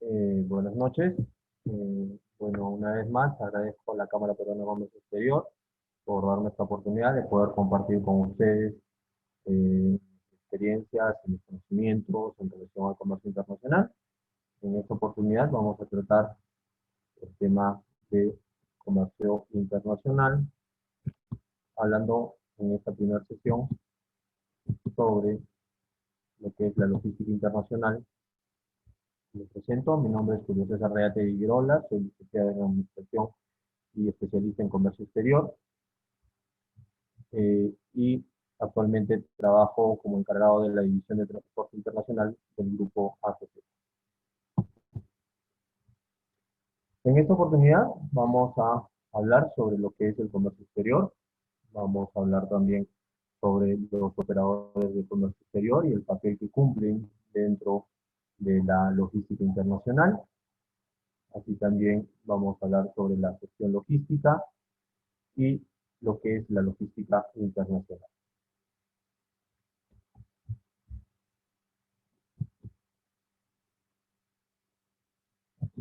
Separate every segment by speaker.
Speaker 1: Buenas noches. Bueno, una vez más agradezco a la Cámara Peruana de Comercio Exterior por darme esta oportunidad de poder compartir con ustedes mis experiencias y mis conocimientos en relación al comercio internacional. En esta oportunidad vamos a tratar el tema de comercio internacional, hablando en esta primera sesión sobre lo que es la logística internacional. Me presento, mi nombre es Julio César Reate de Girola, soy licenciado en Administración y especialista en Comercio Exterior, y actualmente trabajo como encargado de la División de Transporte Internacional del Grupo ACC. En esta oportunidad vamos a hablar sobre lo que es el comercio exterior, vamos a hablar también sobre los operadores de comercio exterior y el papel que cumplen dentro de la logística internacional. Así también vamos a hablar sobre la gestión logística y lo que es la logística internacional.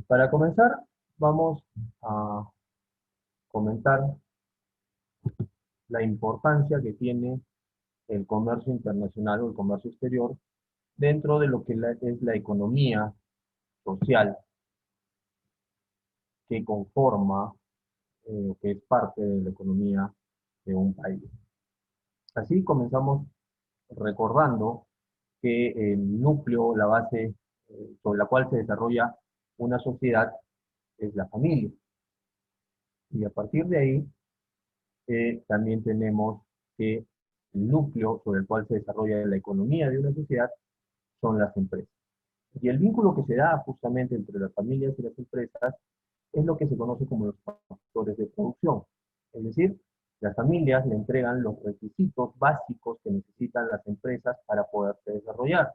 Speaker 1: Para comenzar, vamos a comentar la importancia que tiene el comercio internacional o el comercio exterior dentro de lo que es la economía social que conforma, que es parte de la economía de un país. Así comenzamos recordando que el núcleo, la base sobre la cual se desarrolla una sociedad es la familia. Y a partir de ahí, también tenemos que el núcleo sobre el cual se desarrolla la economía de una sociedad son las empresas. Y el vínculo que se da justamente entre las familias y las empresas es lo que se conoce como los factores de producción. Es decir, las familias le entregan los requisitos básicos que necesitan las empresas para poderse desarrollar.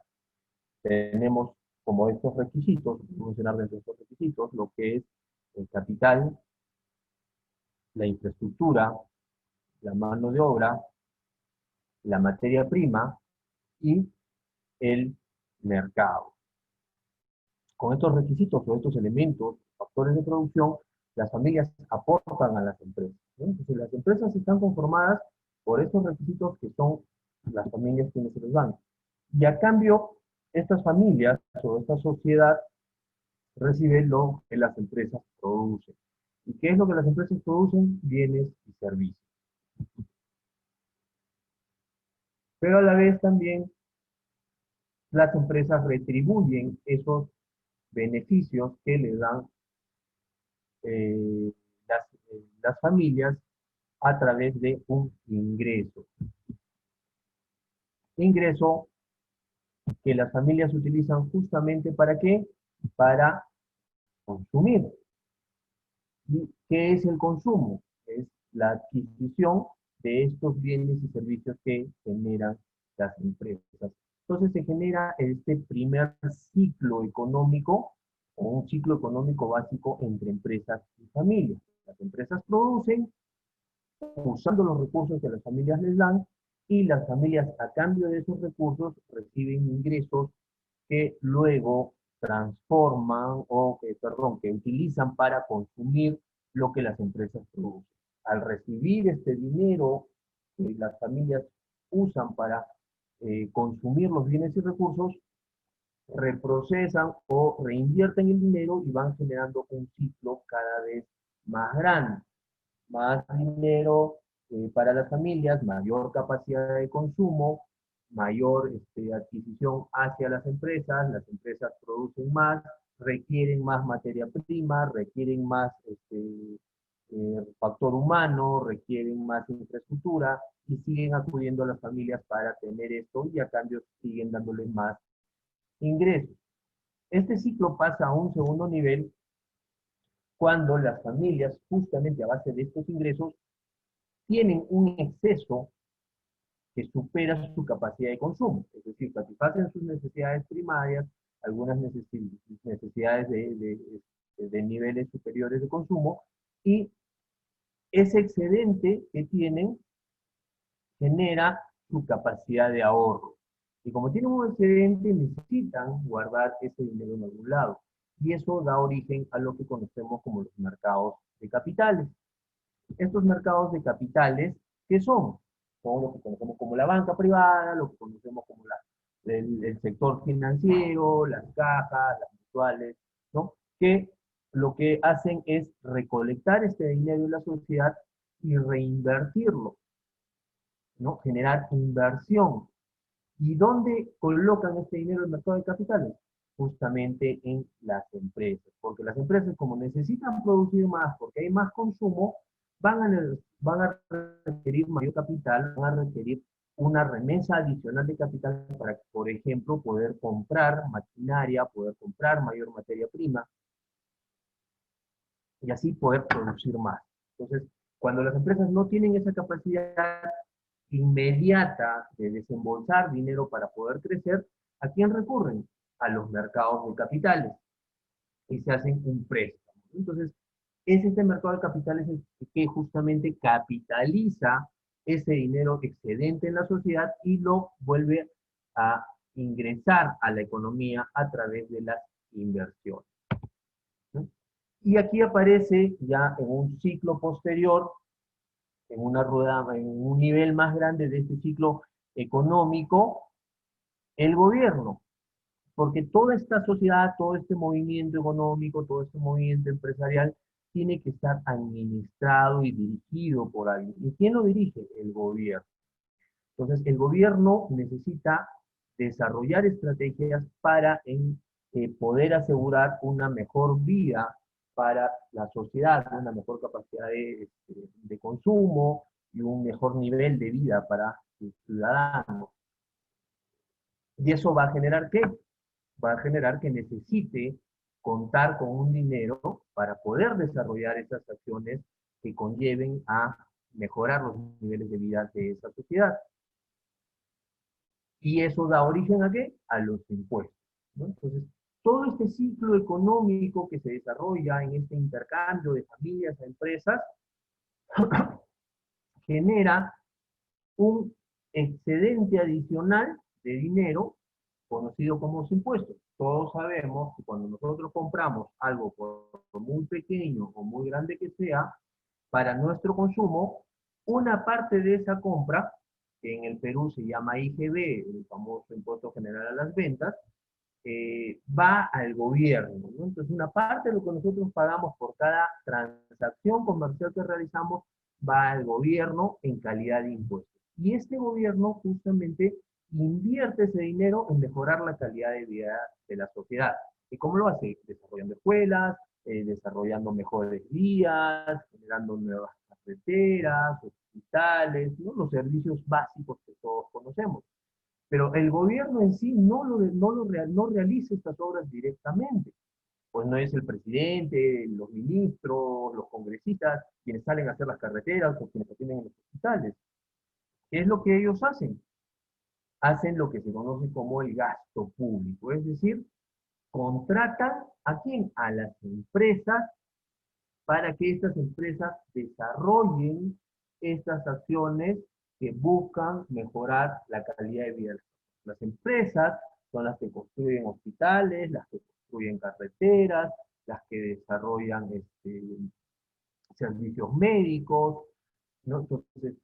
Speaker 1: Tenemos como estos requisitos, voy a mencionar dentro de estos requisitos, lo que es el capital, la infraestructura, la mano de obra, la materia prima y el mercado. Con estos requisitos o estos elementos, factores de producción, las familias aportan a las empresas, ¿no? Entonces, las empresas están conformadas por estos requisitos que son las familias quienes se los dan. Y a cambio, estas familias o esta sociedad recibe lo que las empresas producen. ¿Y qué es lo que las empresas producen? Bienes y servicios. Pero a la vez también las empresas retribuyen esos beneficios que le dan eh, las familias a través de un ingreso. Ingreso que las familias utilizan justamente ¿para qué? Para consumir. ¿Y qué es el consumo? Es la adquisición de estos bienes y servicios que generan las empresas. Entonces se genera este primer ciclo económico o un ciclo económico básico entre empresas y familias. Las empresas producen usando los recursos que las familias les dan y las familias a cambio de esos recursos reciben ingresos que luego transforman o que utilizan para consumir lo que las empresas producen. Al recibir este dinero que las familias usan para consumir los bienes y recursos, reprocesan o reinvierten el dinero y van generando un ciclo cada vez más grande. Más dinero para las familias, mayor capacidad de consumo, mayor adquisición hacia las empresas producen más, requieren más materia prima, requieren más factor humano, requieren más infraestructura y siguen acudiendo a las familias para tener esto y a cambio siguen dándoles más ingresos. Este ciclo pasa a un segundo nivel cuando las familias, justamente a base de estos ingresos, tienen un exceso que supera su capacidad de consumo, es decir, satisfacen sus necesidades primarias, algunas necesidades de niveles superiores de consumo, y ese excedente que tienen genera su capacidad de ahorro. Y como tienen un excedente, necesitan guardar ese dinero en algún lado. y eso da origen a lo que conocemos como los mercados de capitales. Estos mercados de capitales, ¿qué son? Son lo que conocemos como la banca privada, lo que conocemos como el sector financiero, las cajas, las mutuales, ¿no? Que lo que hacen es recolectar este dinero de la sociedad y reinvertirlo, ¿no? Generar inversión. ¿Y dónde colocan este dinero en el mercado de capitales? Justamente en las empresas, porque las empresas como necesitan producir más, porque hay más consumo, van a requerir mayor capital, van a requerir una remesa adicional de capital para, por ejemplo, poder comprar maquinaria, poder comprar mayor materia prima y así poder producir más. Entonces, cuando las empresas no tienen esa capacidad inmediata de desembolsar dinero para poder crecer, ¿a quién recurren? A los mercados de capitales y se hacen un préstamo. Entonces, es este mercado de capitales el que justamente capitaliza ese dinero excedente en la sociedad y lo vuelve a ingresar a la economía a través de las inversiones, ¿no? Y aquí aparece ya en un ciclo posterior, en una rueda, en un nivel más grande de este ciclo económico, el gobierno, porque toda esta sociedad, todo este movimiento económico, todo este movimiento empresarial, tiene que estar administrado y dirigido por alguien. ¿Y quién lo dirige? El gobierno. Entonces, el gobierno necesita desarrollar estrategias para poder asegurar una mejor vida para la sociedad, una mejor capacidad de consumo y un mejor nivel de vida para sus ciudadanos. ¿Y eso va a generar qué? Va a generar que necesite contar con un dinero para poder desarrollar esas acciones que conlleven a mejorar los niveles de vida de esa sociedad. Y eso da origen ¿a qué? A los impuestos, ¿no? Entonces, todo este ciclo económico que se desarrolla en este intercambio de familias a empresas genera un excedente adicional de dinero conocido como los impuestos. Todos sabemos que cuando nosotros compramos algo por muy pequeño o muy grande que sea, para nuestro consumo, una parte de esa compra, que en el Perú se llama IGB, el famoso Impuesto General a las Ventas, va al gobierno, ¿no? Entonces, una parte de lo que nosotros pagamos por cada transacción comercial que realizamos va al gobierno en calidad de impuestos. Y este gobierno justamente invierte ese dinero en mejorar la calidad de vida de la sociedad. ¿Y cómo lo hace? Desarrollando escuelas, desarrollando mejores vías, generando nuevas carreteras, hospitales, ¿no? Los servicios básicos que todos conocemos. Pero el gobierno en sí no realiza estas obras directamente. Pues no es el presidente, los ministros, los congresistas, quienes salen a hacer las carreteras o quienes atienden en los hospitales. ¿Qué es lo que ellos hacen? Hacen lo que se conoce como el gasto público, es decir, contratan ¿a quién? A las empresas para que estas empresas desarrollen estas acciones que buscan mejorar la calidad de vida. Las empresas son las que construyen hospitales, las que construyen carreteras, las que desarrollan servicios médicos, ¿no? Entonces,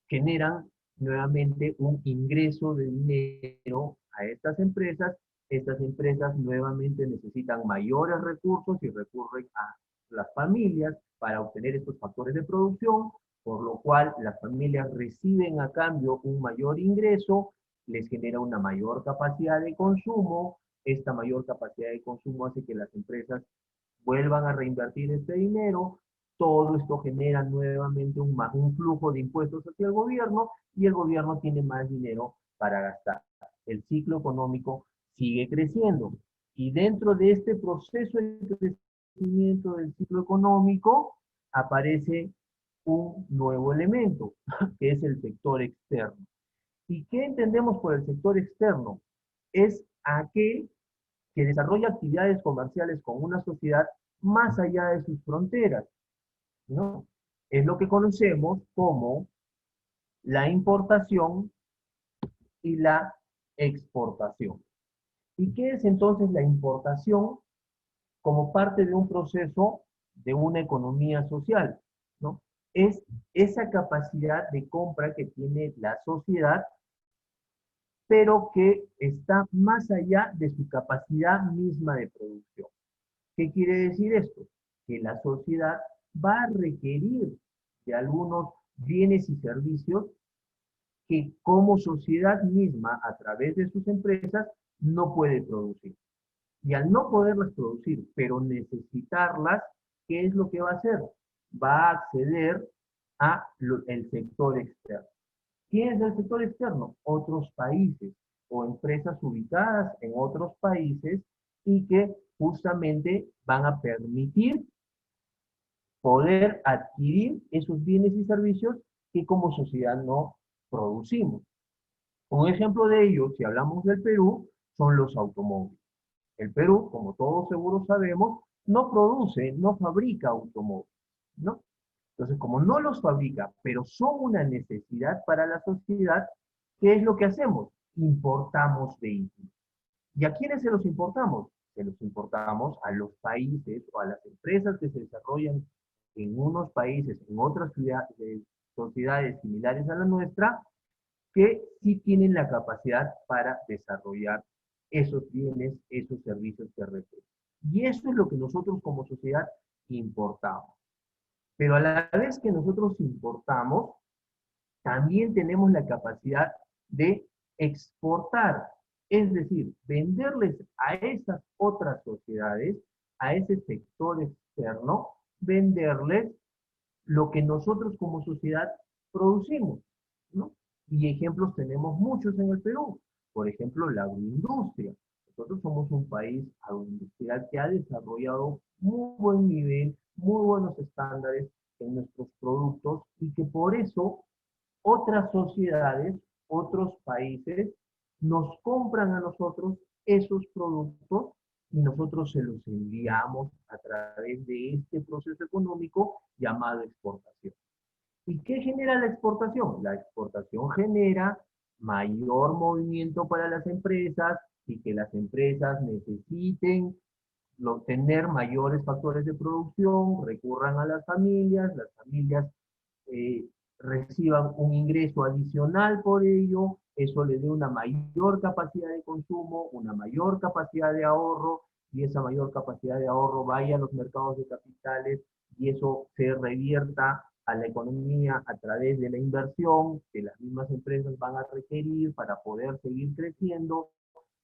Speaker 1: generan nuevamente un ingreso de dinero a estas empresas nuevamente necesitan mayores recursos y recurren a las familias para obtener estos factores de producción, por lo cual las familias reciben a cambio un mayor ingreso, les genera una mayor capacidad de consumo, esta mayor capacidad de consumo hace que las empresas vuelvan a reinvertir este dinero, todo esto genera nuevamente un flujo de impuestos hacia el gobierno y el gobierno tiene más dinero para gastar. El ciclo económico sigue creciendo. Y dentro de este proceso de crecimiento del ciclo económico aparece un nuevo elemento, que es el sector externo. ¿Y qué entendemos por el sector externo? Es aquel que desarrolla actividades comerciales con una sociedad más allá de sus fronteras, ¿no? Es lo que conocemos como la importación y la exportación. ¿Y qué es entonces la importación? como parte de un proceso de una economía social, ¿no? Es esa capacidad de compra que tiene la sociedad, pero que está más allá de su capacidad misma de producción. ¿Qué quiere decir esto? Que la sociedad va a requerir de algunos bienes y servicios que como sociedad misma, a través de sus empresas, no puede producir. Y al no poderlas producir, pero necesitarlas, ¿qué es lo que va a hacer? Va a acceder a el sector externo. ¿Quién es el sector externo? Otros países o empresas ubicadas en otros países y que justamente van a permitir poder adquirir esos bienes y servicios que como sociedad no producimos. Un ejemplo de ello, si hablamos del Perú, son los automóviles. El Perú, como todos seguro sabemos, no produce, no fabrica automóviles, ¿no? Entonces, como no los fabrica, pero son una necesidad para la sociedad, ¿qué es lo que hacemos? Importamos vehículos. ¿Y a quiénes se los importamos? Se los importamos a los países o a las empresas que se desarrollan en unos países, en otras sociedades similares a la nuestra, que sí tienen la capacidad para desarrollar esos bienes, esos servicios que requieren. Y eso es lo que nosotros como sociedad importamos. Pero a la vez que nosotros importamos, también tenemos la capacidad de exportar, es decir, venderles a esas otras sociedades, a ese sector externo, venderles lo que nosotros como sociedad producimos, ¿no? Y ejemplos tenemos muchos en el Perú. Por ejemplo, la agroindustria. Nosotros somos un país agroindustrial que ha desarrollado muy buen nivel, muy buenos estándares en nuestros productos y que por eso otras sociedades, otros países, nos compran a nosotros esos productos y nosotros se los enviamos a través de este proceso económico llamado exportación. ¿Y qué genera la exportación? La exportación genera mayor movimiento para las empresas y que las empresas necesiten tener mayores factores de producción, recurran a las familias eh, reciban un ingreso adicional por ello, eso le dé una mayor capacidad de consumo, una mayor capacidad de ahorro, y esa mayor capacidad de ahorro vaya a los mercados de capitales y eso se revierta a la economía a través de la inversión que las mismas empresas van a requerir para poder seguir creciendo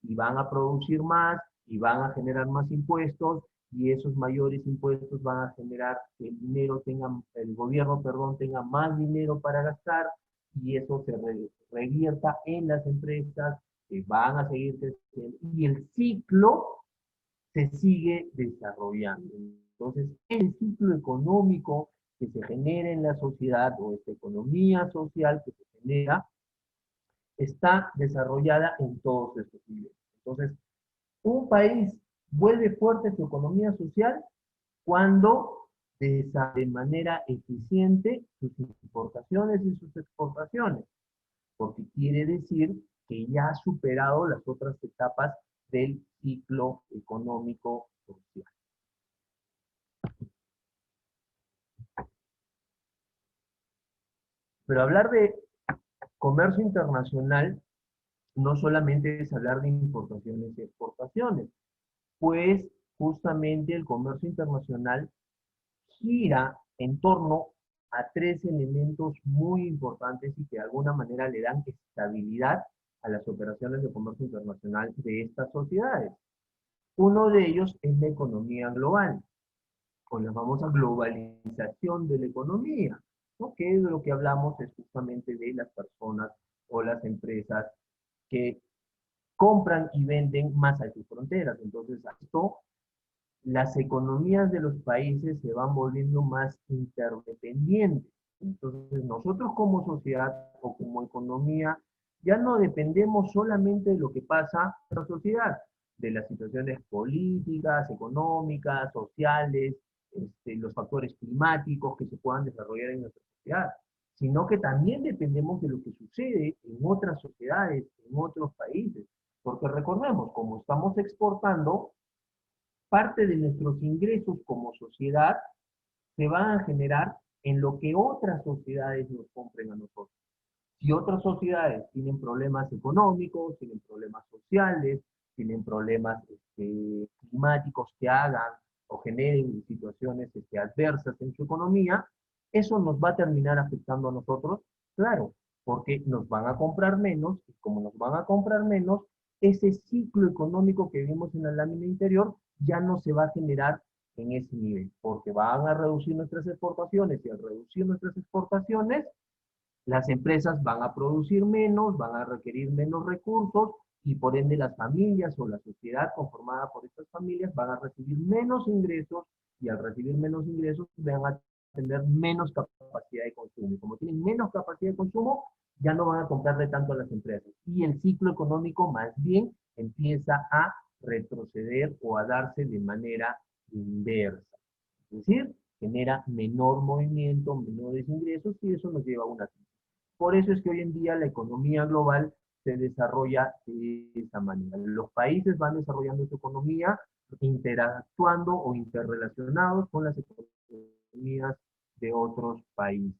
Speaker 1: y van a producir más y van a generar más impuestos y esos mayores impuestos van a generar que el gobierno, perdón, tenga más dinero para gastar y eso se revierta en las empresas que van a seguir creciendo y el ciclo se sigue desarrollando. Entonces, el ciclo económico que se genera en la sociedad o esta economía social que se genera está desarrollada en todos estos niveles. Entonces, un país vuelve fuerte su economía social cuando de manera eficiente sus importaciones y sus exportaciones, porque quiere decir que ya ha superado las otras etapas del ciclo económico social. Pero hablar de comercio internacional no solamente es hablar de importaciones y exportaciones, pues justamente el comercio internacional gira en torno a tres elementos muy importantes y que de alguna manera le dan estabilidad a las operaciones de comercio internacional de estas sociedades. Uno de ellos es la economía global, con la famosa globalización de la economía, ¿no? Que es de lo que hablamos es justamente de las personas o las empresas que compran y venden más allá de sus fronteras. Entonces, esto las economías de los países se van volviendo más interdependientes. Entonces, nosotros como sociedad o como economía ya no dependemos solamente de lo que pasa en la sociedad, de las situaciones políticas, económicas, sociales, los factores climáticos que se puedan desarrollar en nuestra sociedad, sino que también dependemos de lo que sucede en otras sociedades, en otros países. Porque recordemos, como estamos exportando, parte de nuestros ingresos como sociedad se van a generar en lo que otras sociedades nos compren a nosotros. Si otras sociedades tienen problemas económicos, tienen problemas sociales, tienen problemas climáticos que hagan o generen situaciones adversas en su economía, eso nos va a terminar afectando a nosotros, claro, porque nos van a comprar menos, y como nos van a comprar menos, ese ciclo económico que vimos en la lámina interior ya no se va a generar en ese nivel, porque van a reducir nuestras exportaciones, y al reducir nuestras exportaciones, las empresas van a producir menos, van a requerir menos recursos, y por ende las familias o la sociedad conformada por estas familias van a recibir menos ingresos, y al recibir menos ingresos van a tener menos capacidad de consumo. Y como tienen menos capacidad de consumo, ya no van a comprarle tanto a las empresas. Y el ciclo económico más bien empieza a retroceder o a darse de manera inversa. Es decir, genera menor movimiento, menores ingresos, y eso nos lleva a una crisis. Por eso es que hoy en día la economía global se desarrolla de esa manera. Los países van desarrollando su economía interactuando o interrelacionados con las economías de otros países.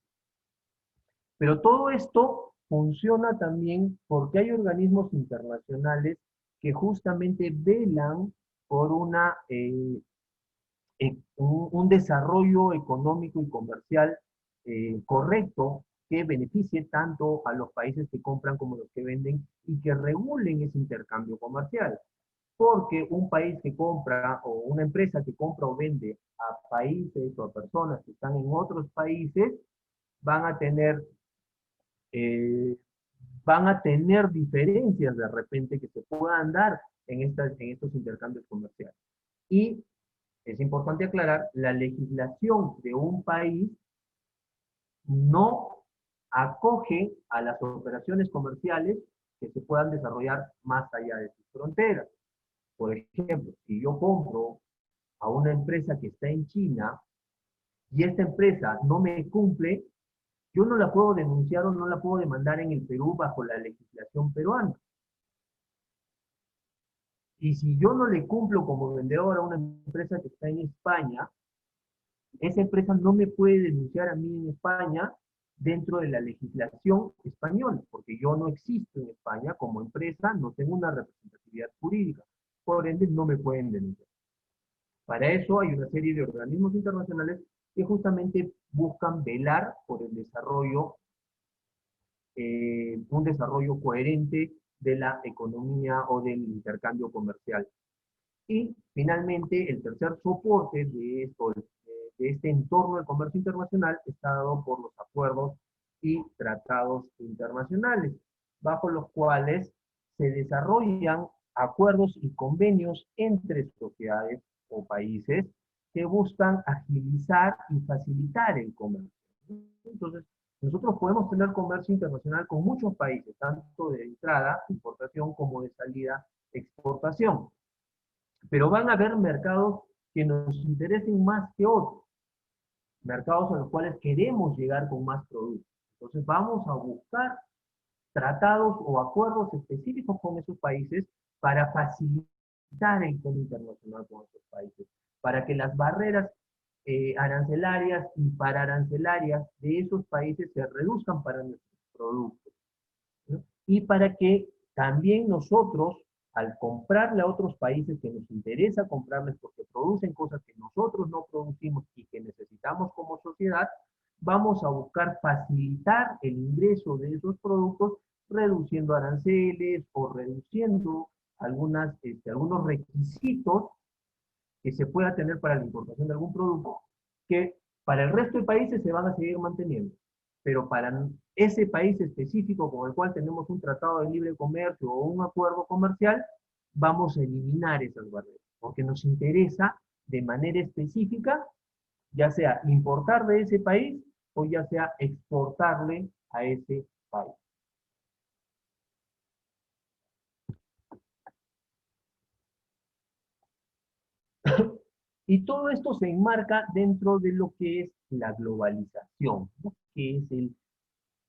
Speaker 1: Pero todo esto funciona también porque hay organismos internacionales que justamente velan por un desarrollo económico y comercial correcto, que beneficie tanto a los países que compran como los que venden, y que regulen ese intercambio comercial. Porque un país que compra, o una empresa que compra o vende a países o a personas que están en otros países, van a tener, eh, van a tener diferencias de repente que se puedan dar en estos intercambios comerciales. Y es importante aclarar, la legislación de un país no acoge a las operaciones comerciales que se puedan desarrollar más allá de sus fronteras. Por ejemplo, si yo compro a una empresa que está en China y esta empresa no me cumple, yo no la puedo denunciar o no la puedo demandar en el Perú bajo la legislación peruana. Y si yo no le cumplo como vendedor a una empresa que está en España, esa empresa no me puede denunciar a mí en España dentro de la legislación española, porque yo no existo en España como empresa, no tengo una representatividad jurídica, por ende no me pueden denunciar. Para eso hay una serie de organismos internacionales que justamente buscan velar por el desarrollo, un desarrollo coherente de la economía o del intercambio comercial. Y finalmente, el tercer soporte de esto, de este entorno de comercio internacional, está dado por los acuerdos y tratados internacionales, bajo los cuales se desarrollan acuerdos y convenios entre sociedades o países que buscan agilizar y facilitar el comercio. Entonces, nosotros podemos tener comercio internacional con muchos países, tanto de entrada, importación, como de salida, exportación. Pero van a haber mercados que nos interesen más que otros, mercados a los cuales queremos llegar con más productos. Entonces vamos a buscar tratados o acuerdos específicos con esos países para facilitar el comercio internacional con esos países, para que las barreras arancelarias y pararancelarias de esos países se reduzcan para nuestros productos, ¿no? Y para que también nosotros, al comprarle a otros países que nos interesa comprarles porque producen cosas que nosotros no producimos y que necesitamos como sociedad, vamos a buscar facilitar el ingreso de esos productos, reduciendo aranceles o reduciendo algunos requisitos que se pueda tener para la importación de algún producto, que para el resto de países se van a seguir manteniendo, pero para ese país específico con el cual tenemos un tratado de libre comercio o un acuerdo comercial, vamos a eliminar esas barreras, porque nos interesa de manera específica, ya sea importar de ese país o ya sea exportarle a ese país. Y todo esto se enmarca dentro de lo que es la globalización, ¿no? Que es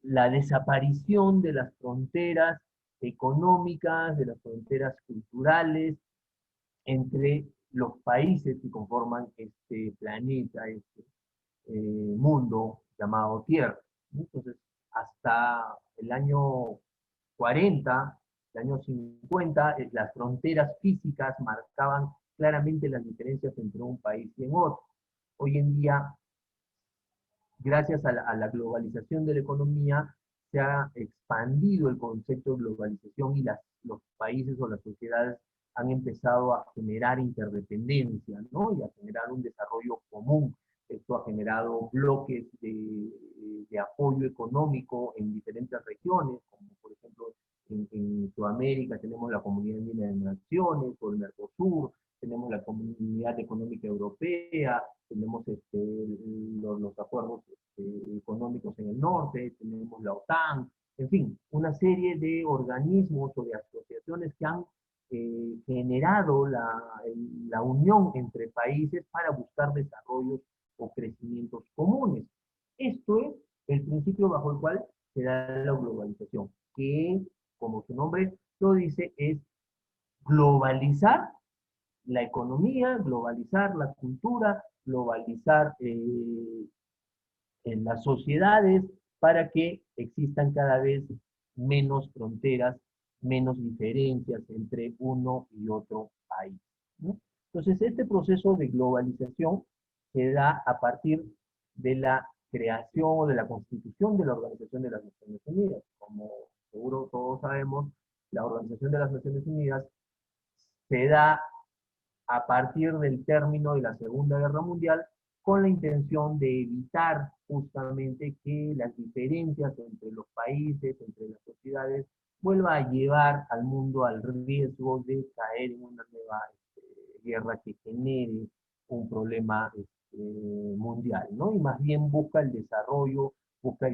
Speaker 1: la desaparición de las fronteras económicas, de las fronteras culturales entre los países que conforman este planeta, este mundo llamado Tierra, ¿no? Entonces, hasta el año 40, el año 50, las fronteras físicas marcaban claramente las diferencias entre un país y en otro. Hoy en día, gracias a la globalización de la economía, se ha expandido el concepto de globalización y los países o las sociedades han empezado a generar interdependencia, ¿no? Y a generar un desarrollo común. Esto ha generado bloques de apoyo económico en diferentes regiones, como por ejemplo en Sudamérica tenemos la Comunidad Andina de Naciones, o el Mercosur, tenemos la Comunidad Económica Europea, tenemos los acuerdos económicos en el norte, tenemos la OTAN, en fin, una serie de organismos o de asociaciones que han generado la unión entre países para buscar desarrollos o crecimientos comunes. Esto es el principio bajo el cual se da la globalización, que, como su nombre lo dice, es globalizar la economía, globalizar la cultura, globalizar en las sociedades para que existan cada vez menos fronteras, menos diferencias entre uno y otro país, ¿no? Entonces, este proceso de globalización se da a partir de la creación o de la constitución de la Organización de las Naciones Unidas. Como seguro todos sabemos, la Organización de las Naciones Unidas se da a partir del término de la Segunda Guerra Mundial con la intención de evitar justamente que las diferencias entre los países, entre las sociedades, vuelva a llevar al mundo al riesgo de caer en una nueva guerra que genere un problema mundial, ¿no? Y más bien busca el desarrollo, busca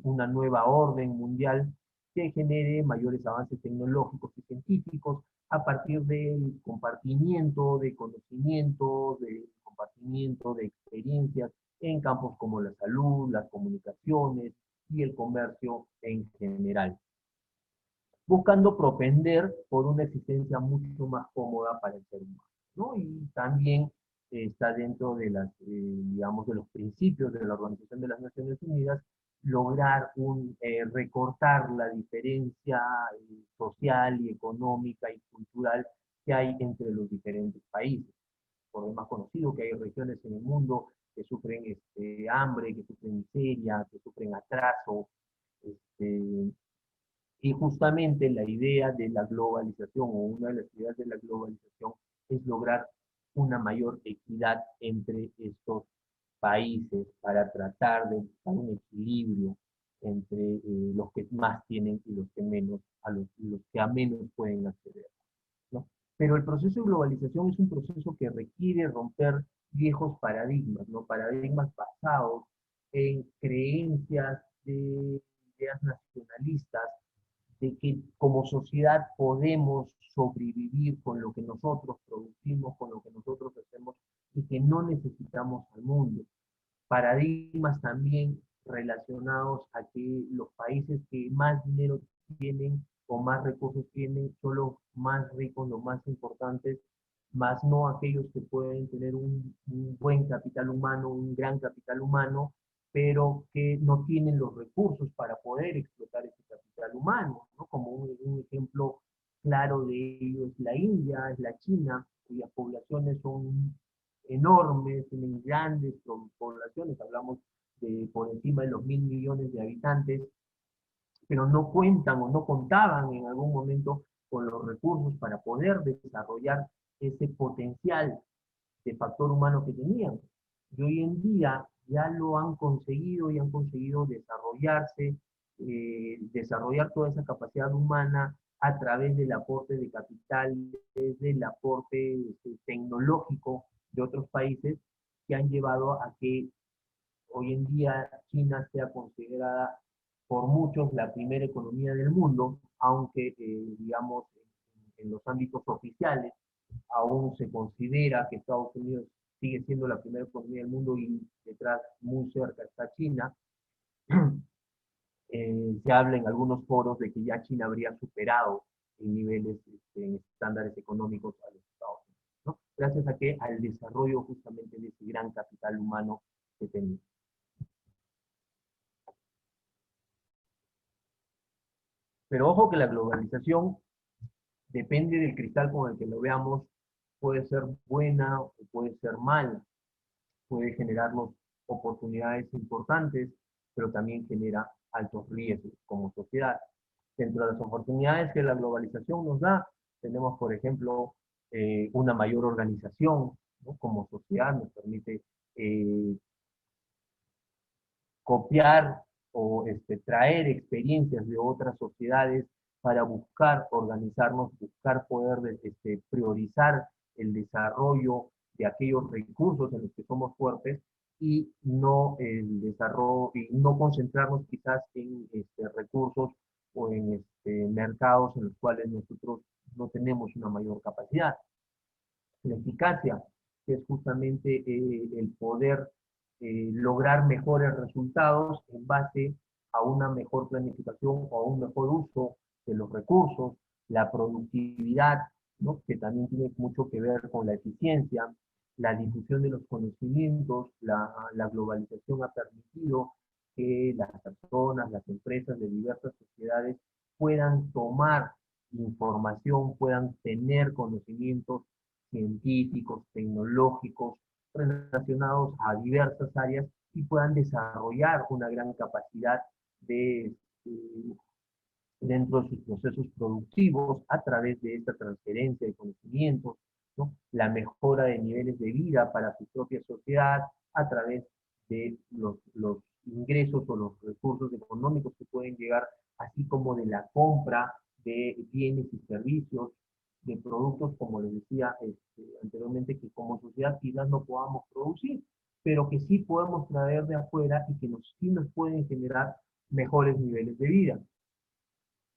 Speaker 1: una nueva orden mundial que genere mayores avances tecnológicos y científicos a partir del compartimiento de conocimientos, del compartimiento de experiencias en campos como la salud, las comunicaciones y el comercio en general, buscando propender por una existencia mucho más cómoda para el ser humano, ¿no? Y también está dentro de digamos, de los principios de la Organización de las Naciones Unidas lograr recortar la diferencia social y económica y cultural que hay entre los diferentes países. Por lo más conocido que hay regiones en el mundo que sufren hambre, que sufren miseria, que sufren atraso, este, y justamente la idea de la globalización, o una de las ideas de la globalización, es lograr una mayor equidad entre estos países para tratar de buscar un equilibrio entre los que más tienen y los que menos, los que a menos pueden acceder, ¿no? Pero el proceso de globalización es un proceso que requiere romper viejos paradigmas, ¿no? Paradigmas basados en creencias de ideas nacionalistas, de que como sociedad podemos sobrevivir con lo que nosotros producimos, con lo que nosotros hacemos y que no necesitamos al mundo. Paradigmas también relacionados a que los países que más dinero tienen o más recursos tienen son los más ricos, los más importantes, más no aquellos que pueden tener un buen capital humano, un gran capital humano, pero que no tienen los recursos para poder explotar ese capital humano, ¿no? Como un ejemplo claro de ello es la India, es la China, cuyas poblaciones son enormes, tienen grandes poblaciones, hablamos de por encima de los 1.000 millones de habitantes, pero no cuentan o no contaban en algún momento con los recursos para poder desarrollar ese potencial de factor humano que tenían. Y hoy en día ya lo han conseguido y han conseguido desarrollarse, desarrollar toda esa capacidad humana a través del aporte de capital, del aporte tecnológico de otros países que han llevado a que hoy en día China sea considerada por muchos la primera economía del mundo, aunque, digamos, en los ámbitos oficiales aún se considera que Estados Unidos sigue siendo la primera economía del mundo y detrás, muy cerca, está China. Se habla en algunos foros de que ya China habría superado en niveles, en estándares económicos a los Estados Unidos, ¿no? gracias a que al desarrollo justamente de ese gran capital humano que tenemos. Pero ojo que la globalización depende del cristal con el que lo veamos, puede ser buena o puede ser mala, puede generarnos oportunidades importantes, pero también genera altos riesgos como sociedad. Dentro de las oportunidades que la globalización nos da, tenemos, por ejemplo, una mayor organización, ¿no? Como sociedad nos permite eh, copiar o traer experiencias de otras sociedades para buscar organizarnos, buscar poder priorizar el desarrollo de aquellos recursos en los que somos fuertes y no el desarrollo y no concentrarnos quizás en recursos o en mercados en los cuales nosotros no tenemos una mayor capacidad. La eficacia, que es justamente el poder lograr mejores resultados en base a una mejor planificación o a un mejor uso de los recursos, la productividad, ¿no? Que también tiene mucho que ver con la eficiencia, la difusión de los conocimientos, la globalización ha permitido que las personas, las empresas de diversas sociedades puedan tomar información, puedan tener conocimientos científicos, tecnológicos, relacionados a diversas áreas y puedan desarrollar una gran capacidad de, dentro de sus procesos productivos a través de esta transferencia de conocimientos, ¿no? La mejora de niveles de vida para su propia sociedad a través de los ingresos o los recursos económicos que pueden llegar, así como de la compra de bienes y servicios, de productos, como les decía anteriormente, que como sociedad quizás no podamos producir, pero que sí podemos traer de afuera y que sí nos pueden generar mejores niveles de vida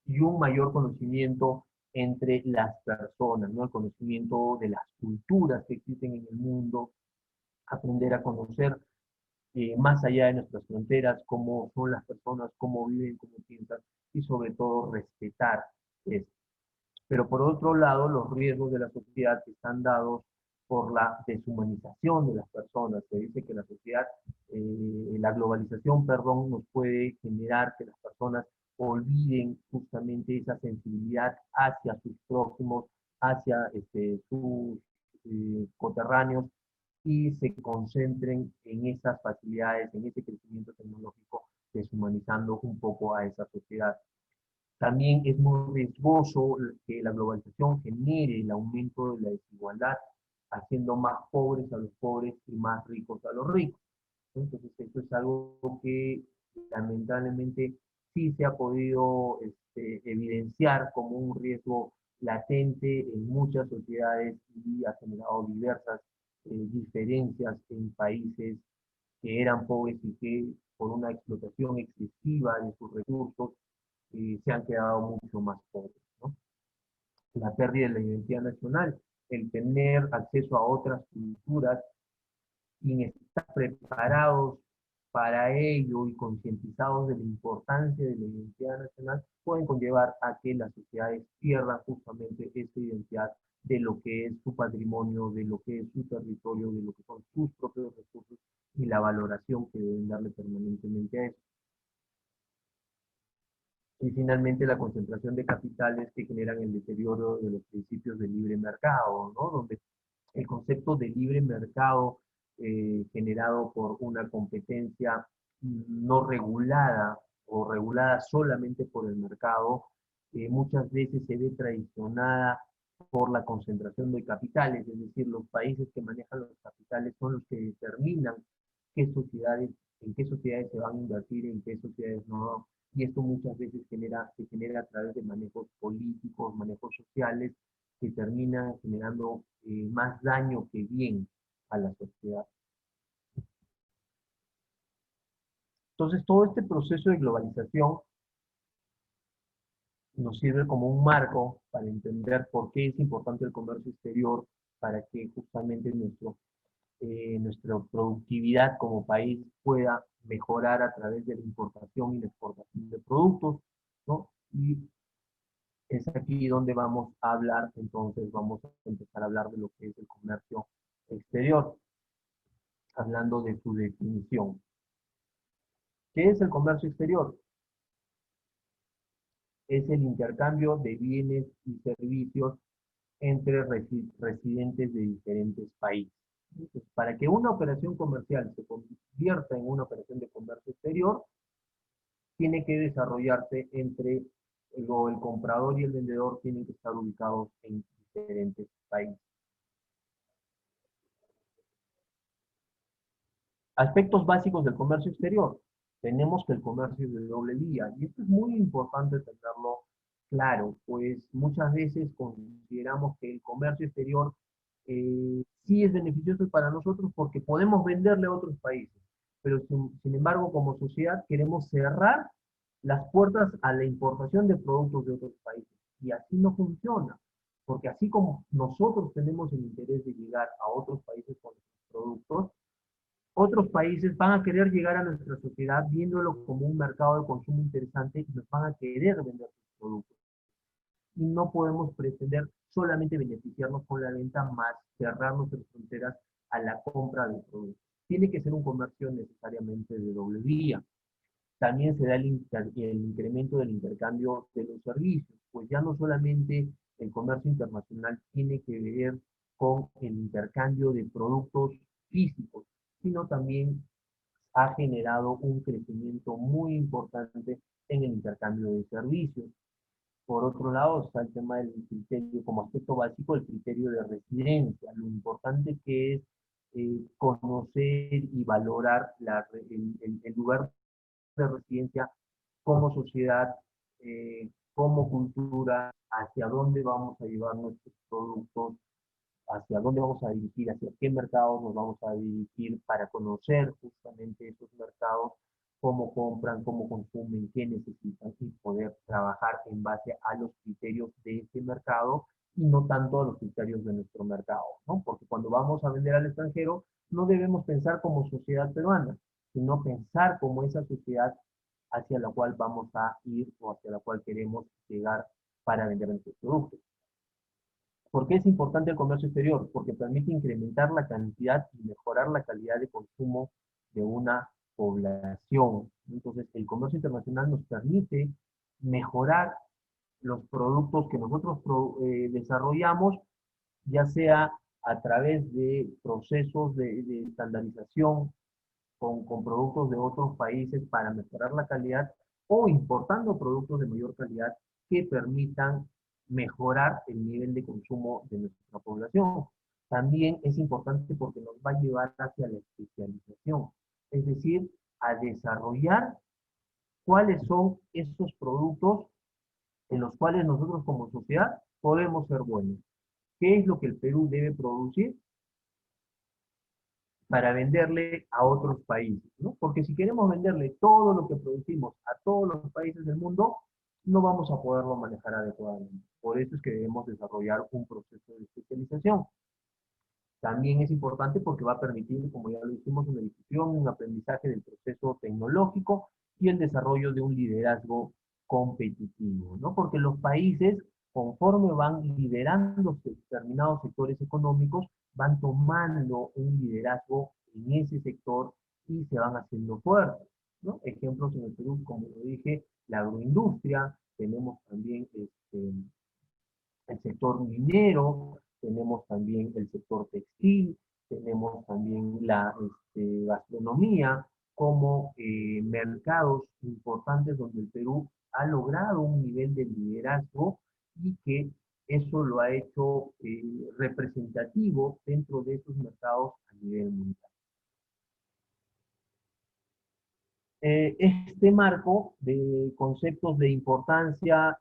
Speaker 1: y un mayor conocimiento entre las personas, ¿no? El conocimiento de las culturas que existen en el mundo, aprender a conocer más allá de nuestras fronteras, cómo son las personas, cómo viven, cómo piensan, y sobre todo respetar esto. Pero por otro lado, los riesgos de la sociedad están dados por la deshumanización de las personas. Se dice que la sociedad, la globalización, perdón, nos puede generar que las personas olviden justamente esa sensibilidad hacia sus próximos, hacia sus coterráneos y se concentren en esas facilidades, en ese crecimiento tecnológico, deshumanizando un poco a esa sociedad. También es muy riesgoso que la globalización genere el aumento de la desigualdad, haciendo más pobres a los pobres y más ricos a los ricos. Entonces, esto es algo que lamentablemente sí se ha podido evidenciar como un riesgo latente en muchas sociedades y ha generado diversas diferencias en países que eran pobres y que por una explotación excesiva de sus recursos se han quedado mucho más pobres, ¿no? La pérdida de la identidad nacional, el tener acceso a otras culturas sin estar preparados para ello y concientizados de la importancia de la identidad nacional, pueden conllevar a que las sociedades pierdan justamente esa identidad de lo que es su patrimonio, de lo que es su territorio, de lo que son sus propios recursos y la valoración que deben darle permanentemente a eso. Y finalmente la concentración de capitales que generan el deterioro de los principios del libre mercado, ¿no? Donde el concepto de libre mercado generado por una competencia no regulada o regulada solamente por el mercado, muchas veces se ve traicionada por la concentración de capitales, es decir, los países que manejan los capitales son los que determinan qué sociedades, en qué sociedades se van a invertir, en qué sociedades no. Y esto muchas veces se genera a través de manejos políticos, manejos sociales, que terminan generando más daño que bien a la sociedad. Entonces, todo este proceso de globalización nos sirve como un marco para entender por qué es importante el comercio exterior, para que justamente nuestra productividad como país pueda mejorar a través de la importación y la exportación de productos, ¿no? Y Es aquí donde vamos a hablar, entonces vamos a empezar a hablar de lo que es el comercio exterior, hablando de su definición. ¿Qué es el comercio exterior? Es el intercambio de bienes y servicios entre residentes de diferentes países. Entonces, para que una operación comercial se convierta en una operación de comercio exterior, tiene que desarrollarse entre el comprador y el vendedor tienen que estar ubicados en diferentes países. Aspectos básicos del comercio exterior. Tenemos que el comercio es de doble vía, y esto es muy importante tenerlo claro, pues muchas veces consideramos que el comercio exterior sí es beneficioso para nosotros porque podemos venderle a otros países, pero sin embargo como sociedad queremos cerrar las puertas a la importación de productos de otros países, y así no funciona, porque así como nosotros tenemos el interés de llegar a otros países con nuestros productos, otros países van a querer llegar a nuestra sociedad viéndolo como un mercado de consumo interesante y nos van a querer vender sus productos. Y no podemos pretender solamente beneficiarnos con la venta más cerrar nuestras fronteras a la compra de productos. Tiene que ser un comercio necesariamente de doble vía. También se da el incremento del intercambio de los servicios, pues ya no solamente el comercio internacional tiene que ver con el intercambio de productos físicos, sino también ha generado un crecimiento muy importante en el intercambio de servicios. Por otro lado, está el tema del criterio, como aspecto básico, el criterio de residencia, lo importante que es conocer y valorar el lugar de residencia como sociedad, como cultura, hacia dónde vamos a llevar nuestros productos, hacia dónde vamos a dirigir, hacia qué mercados nos vamos a dirigir para conocer justamente esos mercados, cómo compran, cómo consumen, qué necesitan y poder trabajar en base a los criterios de ese mercado y no tanto a los criterios de nuestro mercado, ¿no? Porque cuando vamos a vender al extranjero no debemos pensar como sociedad peruana, sino pensar como esa sociedad hacia la cual vamos a ir o hacia la cual queremos llegar para vender nuestros productos. ¿Por qué es importante el comercio exterior? Porque permite incrementar la cantidad y mejorar la calidad de consumo de una población. Entonces, el comercio internacional nos permite mejorar los productos que nosotros desarrollamos, ya sea a través de procesos de estandarización con productos de otros países para mejorar la calidad o importando productos de mayor calidad que permitan mejorar el nivel de consumo de nuestra población. También es importante porque nos va a llevar hacia la especialización, es decir, a desarrollar cuáles son esos productos en los cuales nosotros como sociedad podemos ser buenos. ¿Qué es lo que el Perú debe producir para venderle a otros países, ¿no? Porque si queremos venderle todo lo que producimos a todos los países del mundo, no vamos a poderlo manejar adecuadamente. Por eso es que debemos desarrollar un proceso de especialización. También es importante porque va a permitir, como ya lo hicimos, una discusión, un aprendizaje del proceso tecnológico y el desarrollo de un liderazgo competitivo, ¿no? Porque los países, conforme van liderando determinados sectores económicos, van tomando un liderazgo en ese sector y se van haciendo fuertes, ¿no? Ejemplos en el Perú, como lo dije, la agroindustria, tenemos también el sector minero, tenemos también el sector textil, tenemos también la gastronomía, como mercados importantes donde el Perú ha logrado un nivel de liderazgo y que eso lo ha hecho representativo dentro de esos mercados a nivel mundial. Este marco de conceptos de importancia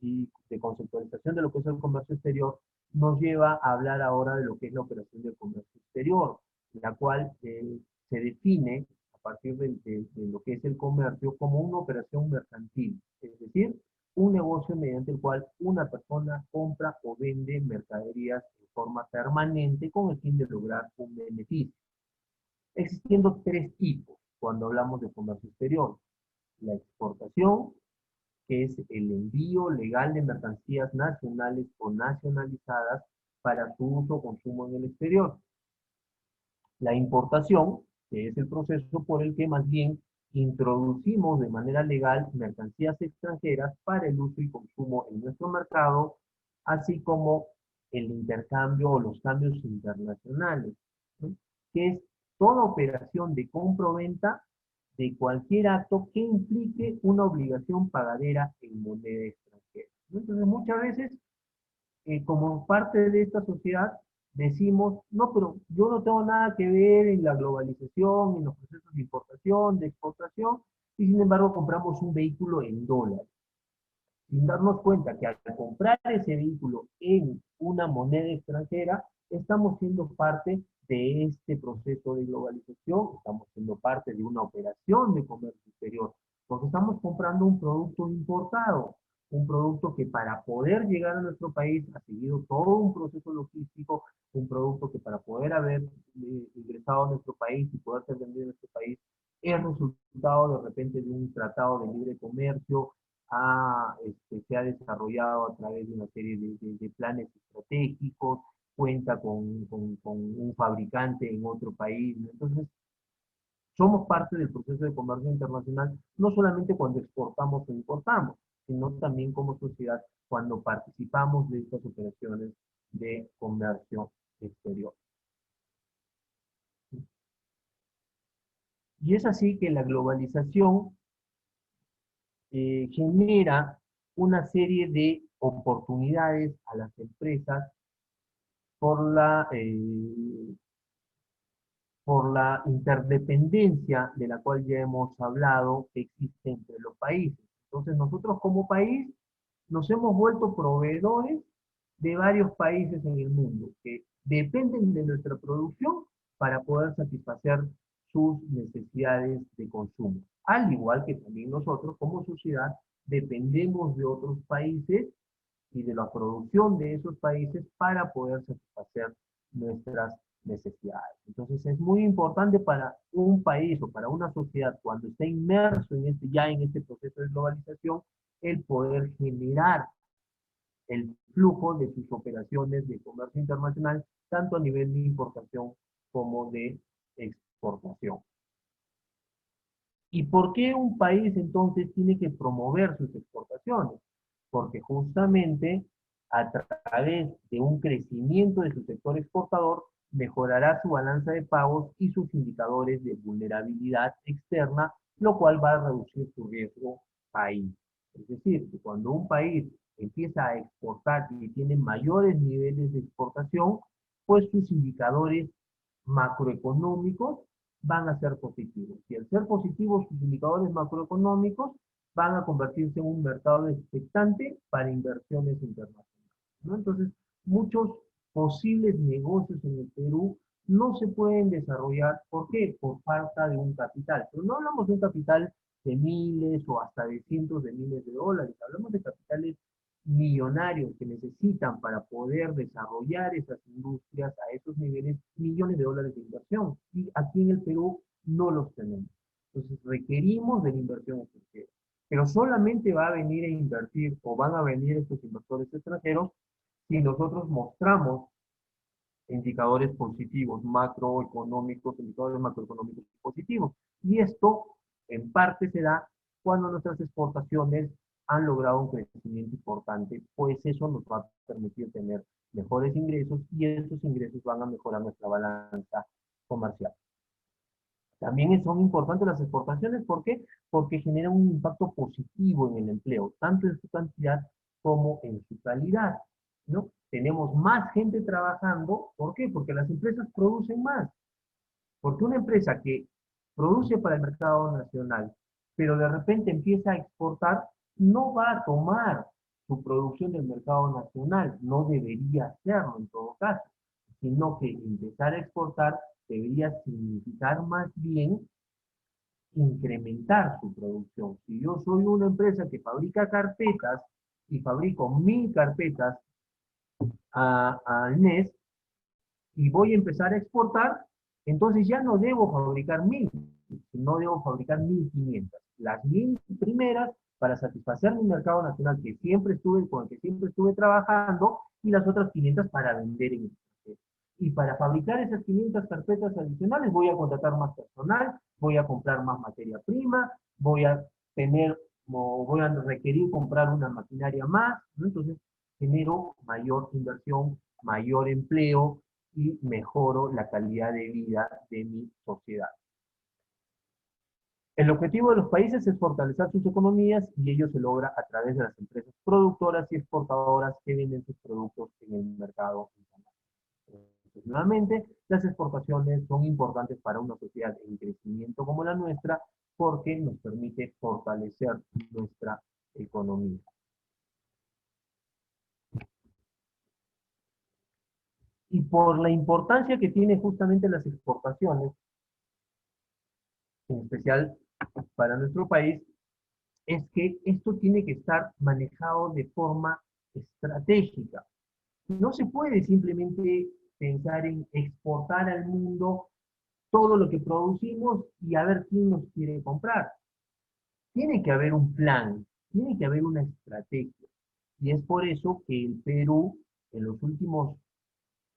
Speaker 1: y de conceptualización de lo que es el comercio exterior nos lleva a hablar ahora de lo que es la operación del comercio exterior, la cual se define a partir de lo que es el comercio como una operación mercantil, es decir, un negocio mediante el cual una persona compra o vende mercaderías de forma permanente con el fin de lograr un beneficio, existiendo tres tipos cuando hablamos de comercio exterior: la exportación, que es el envío legal de mercancías nacionales o nacionalizadas para su uso o consumo en el exterior. La importación, que es el proceso por el que más bien introducimos de manera legal mercancías extranjeras para el uso y consumo en nuestro mercado, así como el intercambio o los cambios internacionales, ¿no? Que es toda operación de compra-venta de cualquier acto que implique una obligación pagadera en moneda extranjera, ¿no? Entonces, muchas veces como parte de esta sociedad decimos, no, pero yo no tengo nada que ver en la globalización, en los procesos de importación, de exportación, y sin embargo compramos un vehículo en dólares, sin darnos cuenta que al comprar ese vehículo en una moneda extranjera, estamos siendo parte de este proceso de globalización, estamos siendo parte de una operación de comercio exterior, porque estamos comprando un producto importado, un producto que para poder llegar a nuestro país ha seguido todo un proceso logístico, un producto que para poder haber ingresado a nuestro país y poder ser vendido en nuestro país es resultado de repente de un tratado de libre comercio, se ha desarrollado a través de una serie de planes estratégicos, cuenta con un fabricante en otro país, ¿no? Entonces, somos parte del proceso de comercio internacional, no solamente cuando exportamos o importamos, sino también como sociedad cuando participamos de estas operaciones de comercio exterior. Y es así que la globalización genera una serie de oportunidades a las empresas por por la interdependencia de la cual ya hemos hablado que existe entre los países. Entonces nosotros como país nos hemos vuelto proveedores de varios países en el mundo que dependen de nuestra producción para poder satisfacer sus necesidades de consumo. Al igual que también nosotros como sociedad dependemos de otros países y de la producción de esos países para poder satisfacer nuestras necesidades. Entonces es muy importante para un país o para una sociedad cuando está inmerso en ya en este proceso de globalización, el poder generar el flujo de sus operaciones de comercio internacional, tanto a nivel de importación como de exportación. ¿Y por qué un país entonces tiene que promover sus exportaciones? Porque justamente a través de un crecimiento de su sector exportador mejorará su balanza de pagos y sus indicadores de vulnerabilidad externa, lo cual va a reducir su riesgo país. Es decir, que cuando un país empieza a exportar y tiene mayores niveles de exportación, pues sus indicadores macroeconómicos van a ser positivos. Y al ser positivos sus indicadores macroeconómicos, van a convertirse en un mercado expectante para inversiones internacionales, ¿no? Entonces, muchos posibles negocios en el Perú no se pueden desarrollar. ¿Por qué? Por falta de un capital. Pero no hablamos de un capital de miles o hasta de cientos de miles de dólares. Hablamos de capitales millonarios que necesitan para poder desarrollar esas industrias a esos niveles, millones de dólares de inversión. Y aquí en el Perú no los tenemos. Entonces requerimos de la inversión extranjera. Pero solamente va a venir a invertir o van a venir estos inversores extranjeros si nosotros mostramos indicadores positivos, macroeconómicos, indicadores macroeconómicos positivos. Y esto en parte se da cuando nuestras exportaciones han logrado un crecimiento importante, pues eso nos va a permitir tener mejores ingresos y esos ingresos van a mejorar nuestra balanza comercial. También son importantes las exportaciones, ¿por qué? Porque generan un impacto positivo en el empleo, tanto en su cantidad como en su calidad, ¿no? Tenemos más gente trabajando, ¿por qué? Porque las empresas producen más. Porque una empresa que produce para el mercado nacional, pero de repente empieza a exportar, no va a tomar su producción del mercado nacional, no debería hacerlo en todo caso, sino que empezar a exportar debería significar más bien incrementar su producción. Si yo soy una empresa que fabrica carpetas y fabrico 1000 carpetas al mes y voy a empezar a exportar, entonces ya no debo fabricar 1000, sino debo fabricar 1500. Las 1000 primeras para satisfacer mi mercado nacional que siempre estuve, con el que siempre estuve trabajando, y las otras 500 para vender en el extranjero. Y para fabricar esas 500 carpetas adicionales voy a contratar más personal, voy a comprar más materia prima, voy a tener, o voy a requerir comprar una maquinaria más, ¿no? Entonces genero mayor inversión, mayor empleo y mejoro la calidad de vida de mi sociedad. El objetivo de los países es fortalecer sus economías y ello se logra a través de las empresas productoras y exportadoras que venden sus productos en el mercado internacional. Entonces, nuevamente, las exportaciones son importantes para una sociedad en crecimiento como la nuestra porque nos permite fortalecer nuestra economía. Y por la importancia que tienen justamente las exportaciones, en especial para nuestro país, es que esto tiene que estar manejado de forma estratégica. No se puede simplemente pensar en exportar al mundo todo lo que producimos y a ver quién nos quiere comprar. Tiene que haber un plan, tiene que haber una estrategia. Y es por eso que el Perú, en los últimos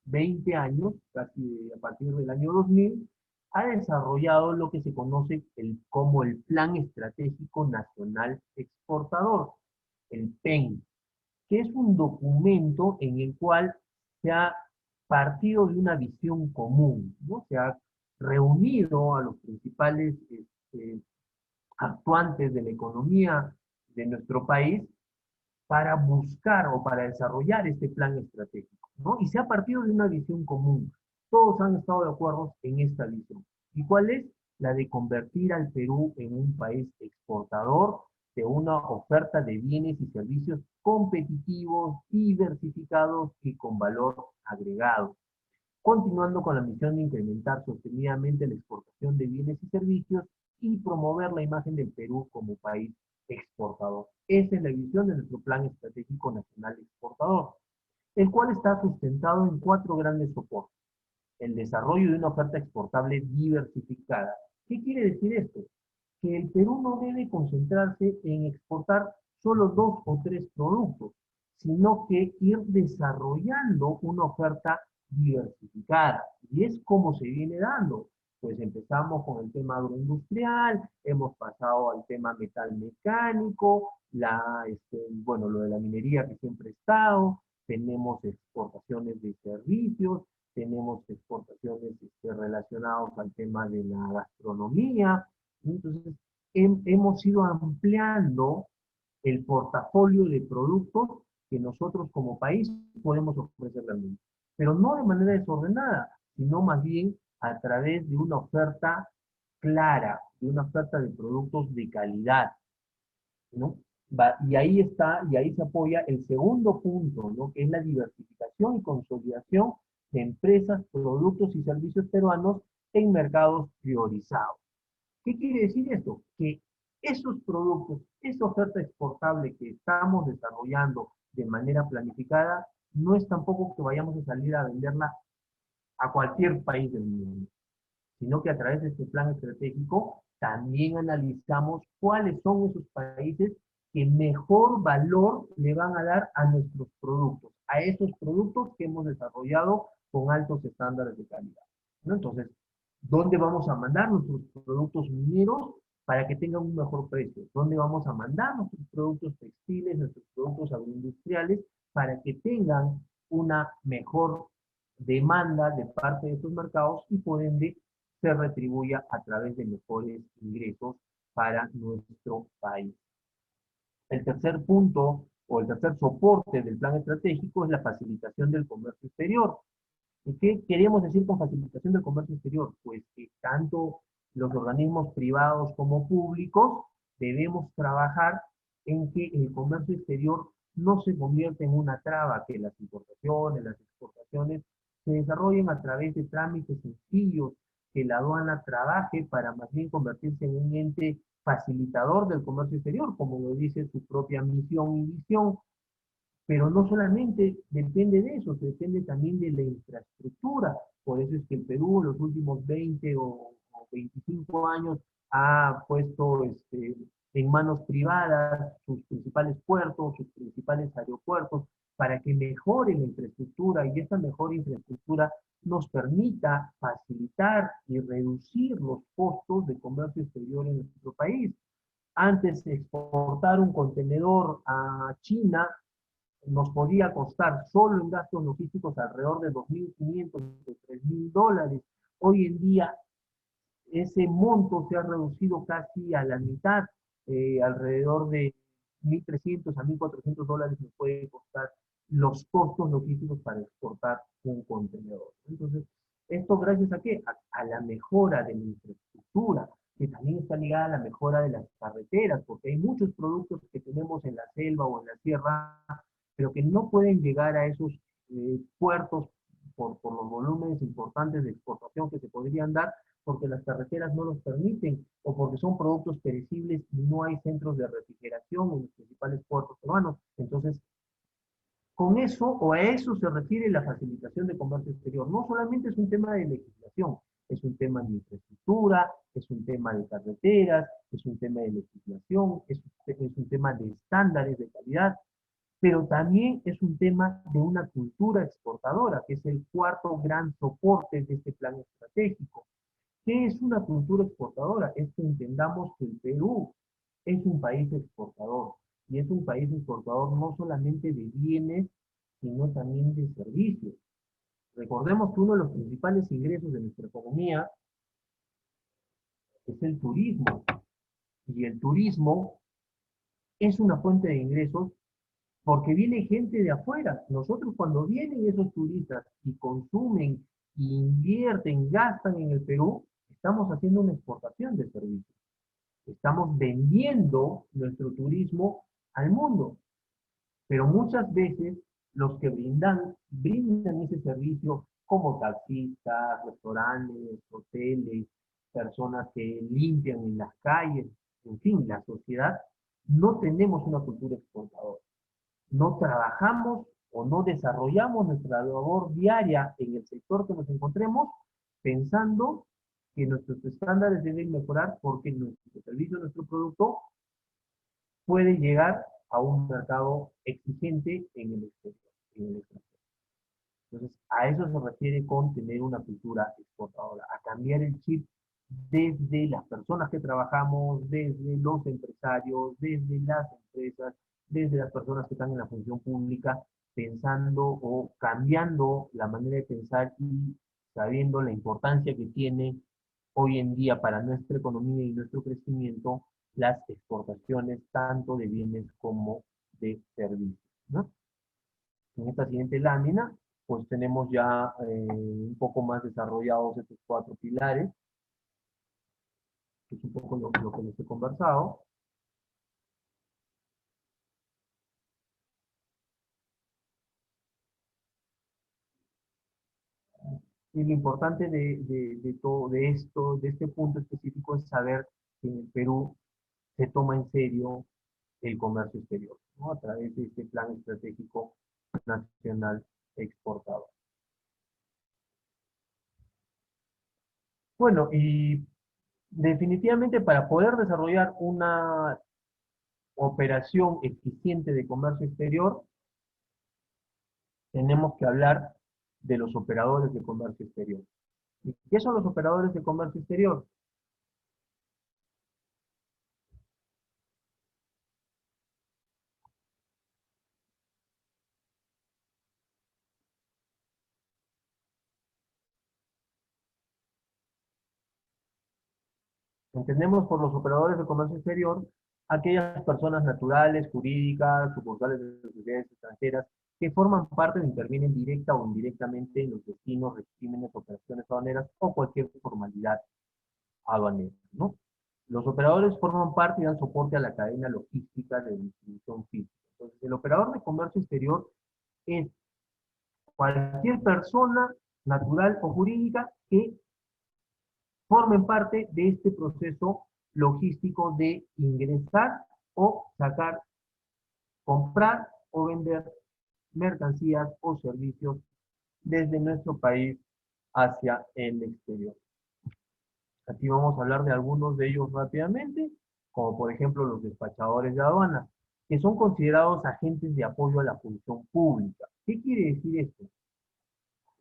Speaker 1: 20 años, casi a partir del año 2000, ha desarrollado lo que se conoce como el Plan Estratégico Nacional Exportador, el PEN, que es un documento en el cual se ha partido de una visión común, ¿no? Se ha reunido a los principales actuantes de la economía de nuestro país para buscar o para desarrollar este plan estratégico, ¿no? Y se ha partido de una visión común. Todos han estado de acuerdo en esta visión. ¿Y cuál es? La de convertir al Perú en un país exportador de una oferta de bienes y servicios competitivos, diversificados y con valor agregado. Continuando con la misión de incrementar sostenidamente la exportación de bienes y servicios y promover la imagen del Perú como país exportador. Esa es la visión de nuestro Plan Estratégico Nacional Exportador, el cual está sustentado en cuatro grandes soportes. El desarrollo de una oferta exportable diversificada. ¿Qué quiere decir esto? Que el Perú no debe concentrarse en exportar solo dos o tres productos, sino que ir desarrollando una oferta diversificada. Y es como se viene dando. Pues empezamos con el tema agroindustrial, hemos pasado al tema metal mecánico, bueno, lo de la minería que siempre ha estado, tenemos exportaciones de servicios, tenemos exportaciones relacionadas al tema de la gastronomía. Entonces, hemos ido ampliando el portafolio de productos que nosotros como país podemos ofrecerle al mundo. Pero no de manera desordenada, sino más bien a través de una oferta clara, de una oferta de productos de calidad, ¿no? Y ahí está, y ahí se apoya el segundo punto, ¿no? Que es la diversificación y consolidación de empresas, productos y servicios peruanos en mercados priorizados. ¿Qué quiere decir esto? Que esos productos, esa oferta exportable que estamos desarrollando de manera planificada, no es tampoco que vayamos a salir a venderla a cualquier país del mundo, sino que a través de este plan estratégico también analizamos cuáles son esos países que mejor valor le van a dar a nuestros productos, a esos productos que hemos desarrollado con altos estándares de calidad, ¿no? Entonces, ¿dónde vamos a mandar nuestros productos mineros para que tengan un mejor precio? ¿Dónde vamos a mandar nuestros productos textiles, nuestros productos agroindustriales para que tengan una mejor demanda de parte de estos mercados y por ende se retribuya a través de mejores ingresos para nuestro país? El tercer punto o el tercer soporte del plan estratégico es la facilitación del comercio exterior. ¿Y qué queremos decir con facilitación del comercio exterior? Pues que tanto los organismos privados como públicos debemos trabajar en que el comercio exterior no se convierta en una traba, que las importaciones, las exportaciones se desarrollen a través de trámites sencillos, que la aduana trabaje para más bien convertirse en un ente facilitador del comercio exterior, como lo dice su propia misión y visión. Pero no solamente depende de eso, depende también de la infraestructura. Por eso es que el Perú en los últimos 20 o 25 años ha puesto en manos privadas sus principales puertos, sus principales aeropuertos, para que mejore la infraestructura y esta mejor infraestructura nos permita facilitar y reducir los costos de comercio exterior en nuestro país. Antes exportar un contenedor a China nos podía costar solo en gastos logísticos alrededor de 2.500, de $3.000. Hoy en día ese monto se ha reducido casi a la mitad, alrededor de 1.300 a $1.400 nos puede costar los costos logísticos para exportar un contenedor. Entonces, ¿esto gracias a qué? A la mejora de la infraestructura, que también está ligada a la mejora de las carreteras, porque hay muchos productos que tenemos en la selva o en la sierra, pero que no pueden llegar a esos puertos por los volúmenes importantes de exportación que se podrían dar, porque las carreteras no los permiten o porque son productos perecibles y no hay centros de refrigeración en los principales puertos urbanos. Entonces, con eso o a eso se refiere la facilitación de comercio exterior. No solamente es un tema de legislación, es un tema de infraestructura, es un tema de carreteras, es un tema de legislación, es un tema de estándares de calidad, pero también es un tema de una cultura exportadora, que es el cuarto gran soporte de este plan estratégico. ¿Qué es una cultura exportadora? Es que entendamos que el Perú es un país exportador, y es un país exportador no solamente de bienes, sino también de servicios. Recordemos que uno de los principales ingresos de nuestra economía es el turismo, y el turismo es una fuente de ingresos porque viene gente de afuera. Nosotros cuando vienen esos turistas y consumen, y invierten, gastan en el Perú, estamos haciendo una exportación de servicios. Estamos vendiendo nuestro turismo al mundo, pero muchas veces los que brindan ese servicio como taxistas, restaurantes, hoteles, personas que limpian en las calles, en fin, la sociedad, no tenemos una cultura exportadora. No trabajamos o no desarrollamos nuestra labor diaria en el sector que nos encontremos pensando que nuestros estándares deben mejorar porque nuestro servicio, nuestro producto puede llegar a un mercado exigente en el exterior, en el extranjero. Entonces, a eso se refiere con tener una cultura exportadora, a cambiar el chip desde las personas que trabajamos, desde los empresarios, desde las empresas, desde las personas que están en la función pública, pensando o cambiando la manera de pensar y sabiendo la importancia que tiene hoy en día para nuestra economía y nuestro crecimiento las exportaciones tanto de bienes como de servicios, ¿no? En esta siguiente lámina, pues tenemos ya un poco más desarrollados estos cuatro pilares, que es un poco lo que les he conversado. Y lo importante de todo de esto, de este punto específico, es saber que en el Perú se toma en serio el comercio exterior, ¿no? A través de este plan estratégico nacional exportador. Bueno, y definitivamente para poder desarrollar una operación eficiente de comercio exterior, tenemos que hablar de los operadores de comercio exterior. ¿Y qué son los operadores de comercio exterior? Entendemos por los operadores de comercio exterior aquellas personas naturales, jurídicas, sucursales de sociedades extranjeras que forman parte o intervienen directa o indirectamente en los destinos, regímenes, operaciones aduaneras o cualquier formalidad aduanera, ¿no? Los operadores forman parte y dan soporte a la cadena logística de distribución física. Entonces, el operador de comercio exterior es cualquier persona natural o jurídica que formen parte de este proceso logístico de ingresar o sacar, comprar o vender mercancías o servicios desde nuestro país hacia el exterior. Aquí vamos a hablar de algunos de ellos rápidamente. como por ejemplo los despachadores de aduana, que son considerados agentes de apoyo a la función pública. ¿Qué quiere decir esto?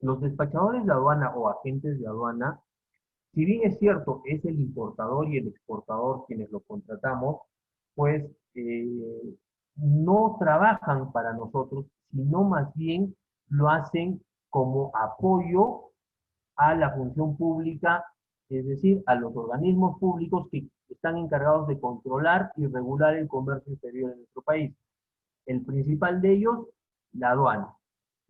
Speaker 1: Los despachadores de aduana o agentes de aduana, si bien es cierto, es el importador y el exportador quienes lo contratamos, pues no trabajan para nosotros, sino más bien lo hacen como apoyo a la función pública, es decir, a los organismos públicos que están encargados de controlar y regular el comercio exterior en nuestro país. El principal de ellos, la aduana,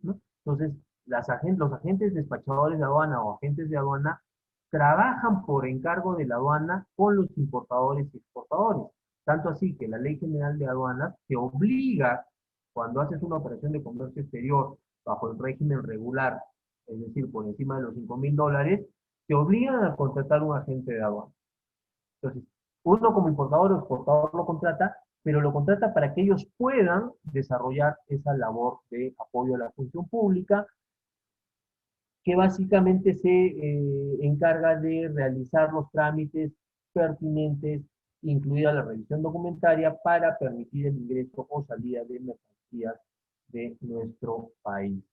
Speaker 1: ¿no? Entonces, los agentes despachadores de aduana o agentes de aduana trabajan por encargo de la aduana con los importadores y exportadores. Tanto así que la Ley General de Aduanas te obliga, cuando haces una operación de comercio exterior bajo el régimen regular, es decir, por encima de los $5.000, te obligan a contratar un agente de aduana. Entonces, uno como importador o exportador lo contrata, pero lo contrata para que ellos puedan desarrollar esa labor de apoyo a la función pública, que básicamente se encarga de realizar los trámites pertinentes, incluida la revisión documentaria, para permitir el ingreso o salida de mercancías de nuestro país.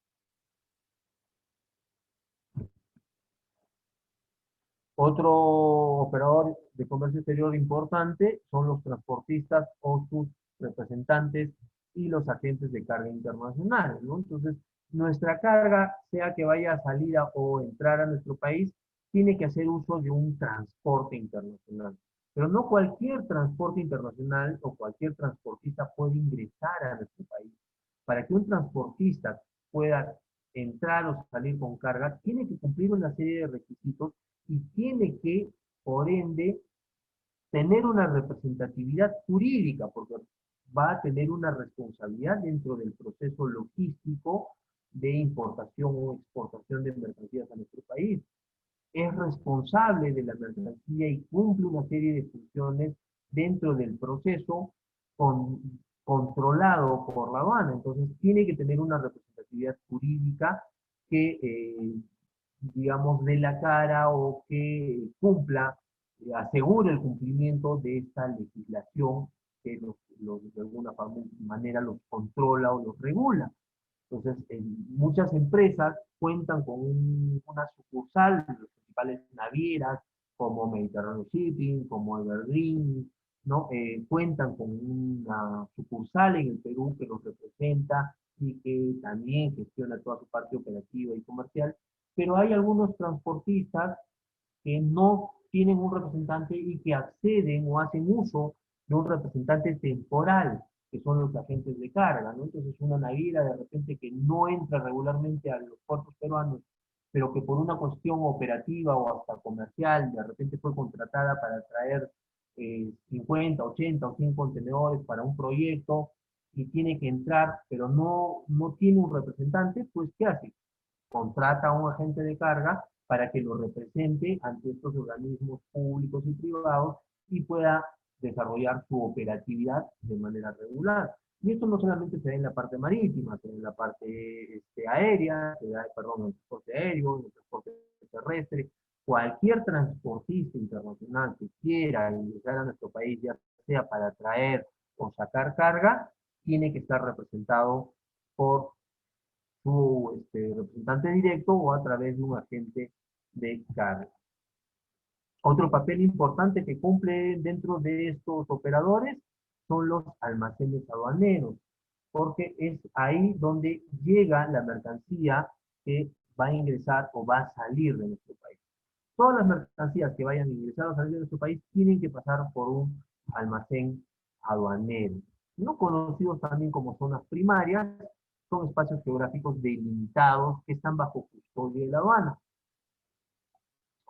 Speaker 1: Otro operador de comercio exterior importante son los transportistas o sus representantes y los agentes de carga internacional, ¿no? Entonces, nuestra carga, sea que vaya a salida o entrar a nuestro país, tiene que hacer uso de un transporte internacional. Pero no cualquier transporte internacional o cualquier transportista puede ingresar a nuestro país. Para que un transportista pueda entrar o salir con carga, tiene que cumplir una serie de requisitos y tiene que, por ende, tener una representatividad jurídica, porque va a tener una responsabilidad dentro del proceso logístico de importación o exportación de mercancías a nuestro país. Es responsable de la mercancía y cumple una serie de funciones dentro del proceso con, controlado por la aduana. Entonces, tiene que tener una representatividad jurídica que digamos, de la cara o que cumpla, asegure el cumplimiento de esta legislación que de alguna manera los controla o los regula. Entonces, muchas empresas cuentan con una sucursal, las principales navieras, como Mediterráneo Shipping, como Evergreen, ¿no? Cuentan con una sucursal en el Perú que los representa y que también gestiona toda su parte operativa y comercial, pero hay algunos transportistas que no tienen un representante y que acceden o hacen uso de un representante temporal, que son los agentes de carga, ¿no? Entonces una naviera de repente que no entra regularmente a los puertos peruanos, pero que por una cuestión operativa o hasta comercial, de repente fue contratada para traer 50, 80 o 100 contenedores para un proyecto y tiene que entrar, pero no tiene un representante, pues ¿qué hace? Contrata a un agente de carga para que lo represente ante estos organismos públicos y privados y pueda desarrollar su operatividad de manera regular. Y esto no solamente se da en la parte marítima, se da en la parte aérea, se da, perdón, en el transporte aéreo, en el transporte terrestre. Cualquier transportista internacional que quiera ingresar a nuestro país, ya sea para traer o sacar carga, tiene que estar representado por su representante directo o a través de un agente de carga. Otro papel importante que cumple dentro de estos operadores son los almacenes aduaneros, porque es ahí donde llega la mercancía que va a ingresar o va a salir de nuestro país. Todas las mercancías que vayan a ingresar o salir de nuestro país tienen que pasar por un almacén aduanero, no conocidos también como zonas primarias, son espacios geográficos delimitados que están bajo custodia de la aduana,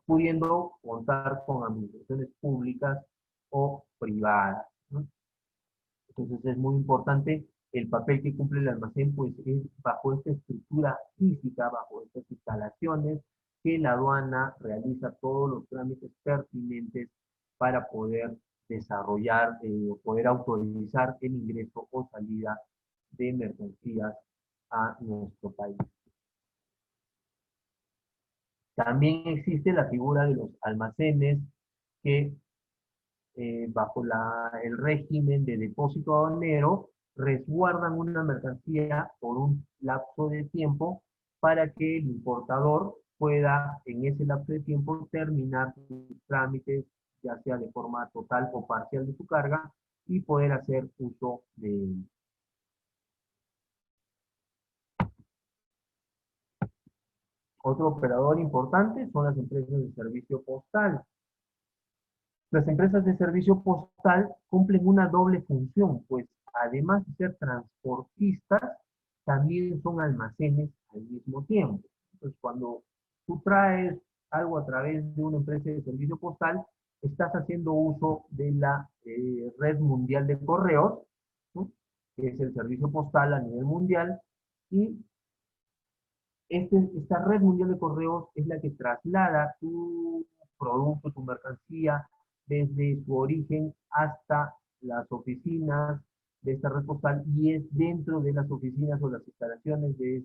Speaker 1: pudiendo contar con administraciones públicas o privadas, ¿no? Entonces es muy importante el papel que cumple el almacén, pues es bajo esta estructura física, bajo estas instalaciones, que la aduana realiza todos los trámites pertinentes para poder desarrollar o poder autorizar el ingreso o salida de mercancías a nuestro país. También existe la figura de los almacenes que bajo el régimen de depósito aduanero, resguardan una mercancía por un lapso de tiempo para que el importador pueda en ese lapso de tiempo terminar sus trámites, ya sea de forma total o parcial de su carga, y poder hacer uso de él. Otro operador importante son las empresas de servicio postal. Las empresas de servicio postal cumplen una doble función, pues además de ser transportistas, también son almacenes al mismo tiempo. Entonces, cuando tú traes algo a través de una empresa de servicio postal, estás haciendo uso de la red mundial de correos, ¿no? Que es el servicio postal a nivel mundial, y esta red mundial de correos es la que traslada tu producto, tu mercancía, desde su origen hasta las oficinas de esta red postal, y es dentro de las oficinas o las instalaciones de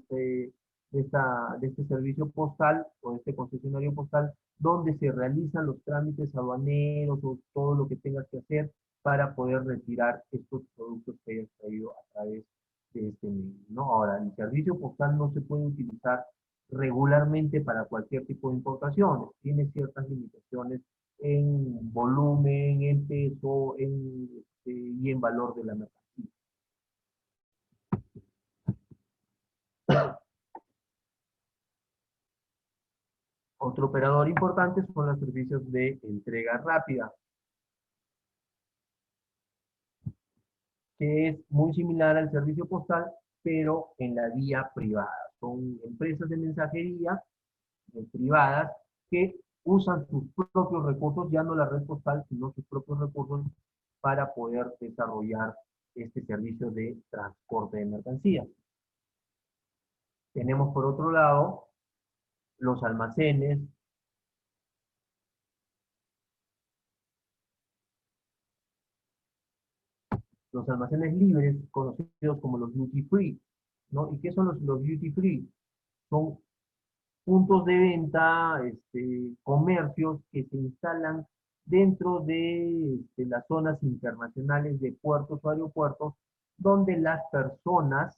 Speaker 1: este servicio postal o de este concesionario postal donde se realizan los trámites aduaneros o todo lo que tengas que hacer para poder retirar estos productos que hayas traído a través de este medio, ¿no? Ahora, el servicio postal no se puede utilizar regularmente para cualquier tipo de importaciones. Tiene ciertas limitaciones en volumen, en peso, y en valor de la mercancía. Otro operador importante son los servicios de entrega rápida, que es muy similar al servicio postal, pero en la vía privada. Son empresas de mensajería privadas que usan sus propios recursos, ya no la red postal, sino sus propios recursos para poder desarrollar este servicio de transporte de mercancías. Tenemos por otro lado los almacenes, libres, conocidos como los duty free, ¿no? ¿Y qué son los duty free? Son puntos de venta, comercios que se instalan dentro de las zonas internacionales de puertos o aeropuertos, donde las personas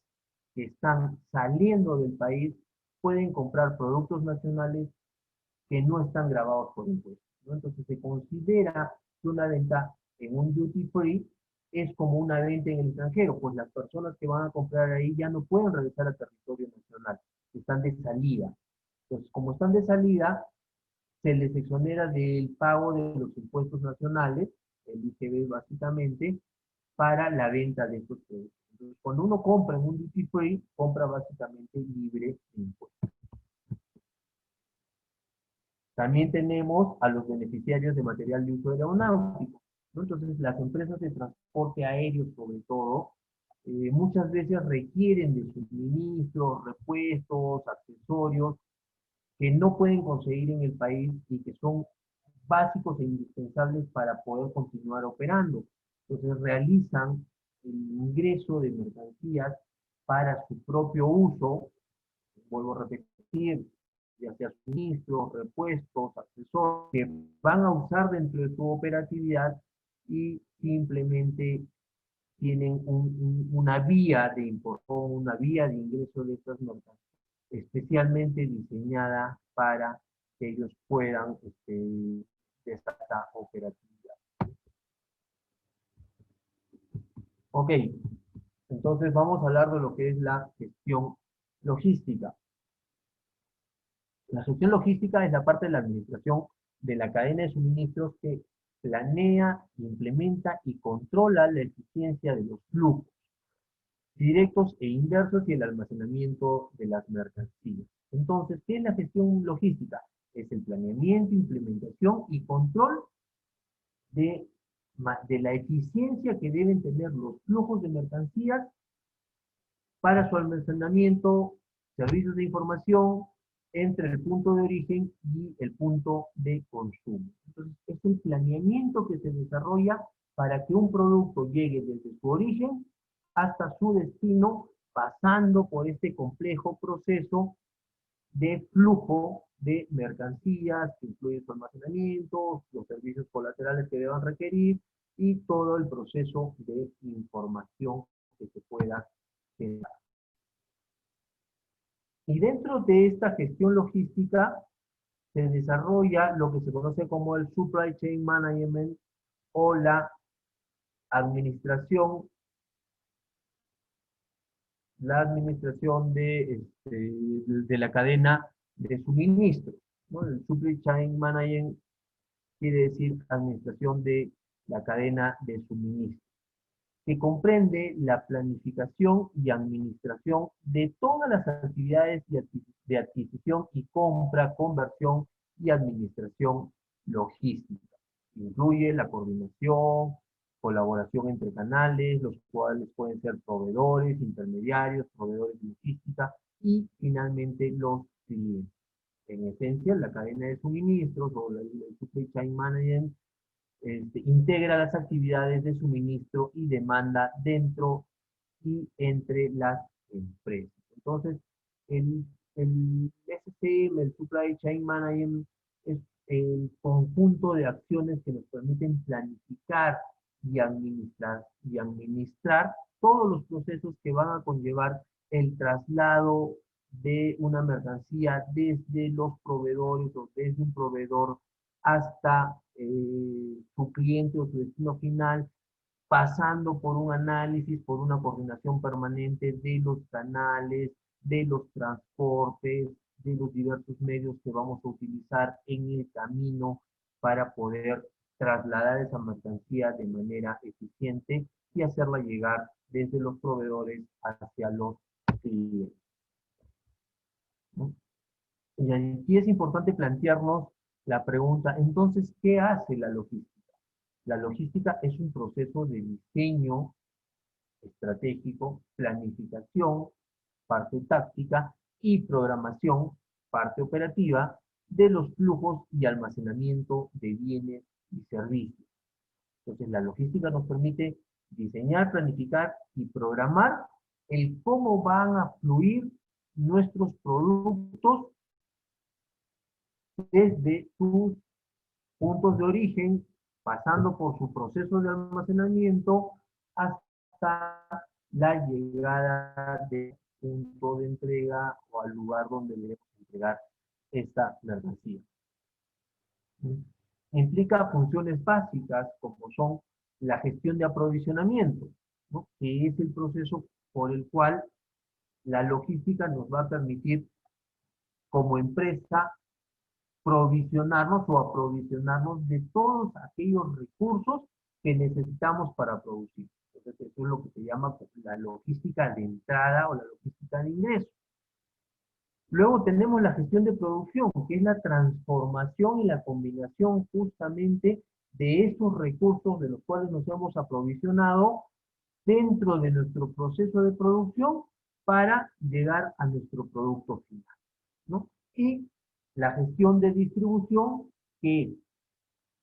Speaker 1: que están saliendo del país pueden comprar productos nacionales que no están grabados por impuestos, ¿no? Entonces se considera que una venta en un duty free es como una venta en el extranjero, pues las personas que van a comprar ahí ya no pueden regresar al territorio nacional, están de salida. Entonces, como están de salida, se les exonera del pago de los impuestos nacionales, el IGB básicamente, para la venta de estos productos. Entonces, cuando uno compra en un duty free, compra básicamente libre de impuestos. También tenemos a los beneficiarios de material de uso aeronáutico, ¿no? Entonces, las empresas de transporte aéreo, sobre todo, muchas veces requieren de suministros, repuestos, accesorios, que no pueden conseguir en el país y que son básicos e indispensables para poder continuar operando. Entonces realizan el ingreso de mercancías para su propio uso, vuelvo a repetir, ya sea suministros, repuestos, accesorios, que van a usar dentro de su operatividad y simplemente tienen una vía de importación, una vía de ingreso de estas mercancías especialmente diseñada para que ellos puedan esta operatividad. Ok, entonces vamos a hablar de lo que es la gestión logística. La gestión logística es la parte de la administración de la cadena de suministros que planea, implementa y controla la eficiencia de los flujos directos e inversos y el almacenamiento de las mercancías. Entonces, ¿qué es la gestión logística? Es el planeamiento, implementación y control de, de la eficiencia que deben tener los flujos de mercancías para su almacenamiento, servicios de información entre el punto de origen y el punto de consumo. Entonces, es el planeamiento que se desarrolla para que un producto llegue desde su origen hasta su destino, pasando por este complejo proceso de flujo de mercancías, que incluye su almacenamiento, los servicios colaterales que deban requerir y todo el proceso de información que se pueda generar. Y dentro de esta gestión logística se desarrolla lo que se conoce como el Supply Chain Management o administración, la administración de la cadena de suministro, ¿no? El Supply Chain Management quiere decir administración de la cadena de suministro, que comprende la planificación y administración de todas las actividades de adquisición y compra, conversión y administración logística. Incluye la coordinación, colaboración entre canales, los cuales pueden ser proveedores, intermediarios, proveedores de logística y finalmente los clientes. En esencia, la cadena de suministros o el supply chain management integra las actividades de suministro y demanda dentro y entre las empresas. Entonces, el SCM, el Supply Chain Management, es el conjunto de acciones que nos permiten planificar y administrar todos los procesos que van a conllevar el traslado de una mercancía desde los proveedores o desde un proveedor hasta su cliente o su destino final, pasando por un análisis, por una coordinación permanente de los canales, de los transportes, de los diversos medios que vamos a utilizar en el camino para poder trasladar esa mercancía de manera eficiente y hacerla llegar desde los proveedores hacia los clientes, ¿no? Y aquí es importante plantearnos la pregunta, entonces, ¿qué hace la logística? La logística es un proceso de diseño estratégico, planificación, parte táctica, y programación, parte operativa, de los flujos y almacenamiento de bienes y servicios. Entonces, la logística nos permite diseñar, planificar y programar el cómo van a fluir nuestros productos desde sus puntos de origen, pasando por su proceso de almacenamiento hasta la llegada del punto de entrega o al lugar donde debemos entregar esta mercancía. Implica funciones básicas como son la gestión de aprovisionamiento, ¿no? Que es el proceso por el cual la logística nos va a permitir como empresa provisionarnos o aprovisionarnos de todos aquellos recursos que necesitamos para producir. Entonces, eso es lo que se llama la logística de entrada o la logística de ingreso. Luego tenemos la gestión de producción, que es la transformación y la combinación justamente de esos recursos de los cuales nos hemos aprovisionado dentro de nuestro proceso de producción para llegar a nuestro producto final, ¿no? Y la gestión de distribución, que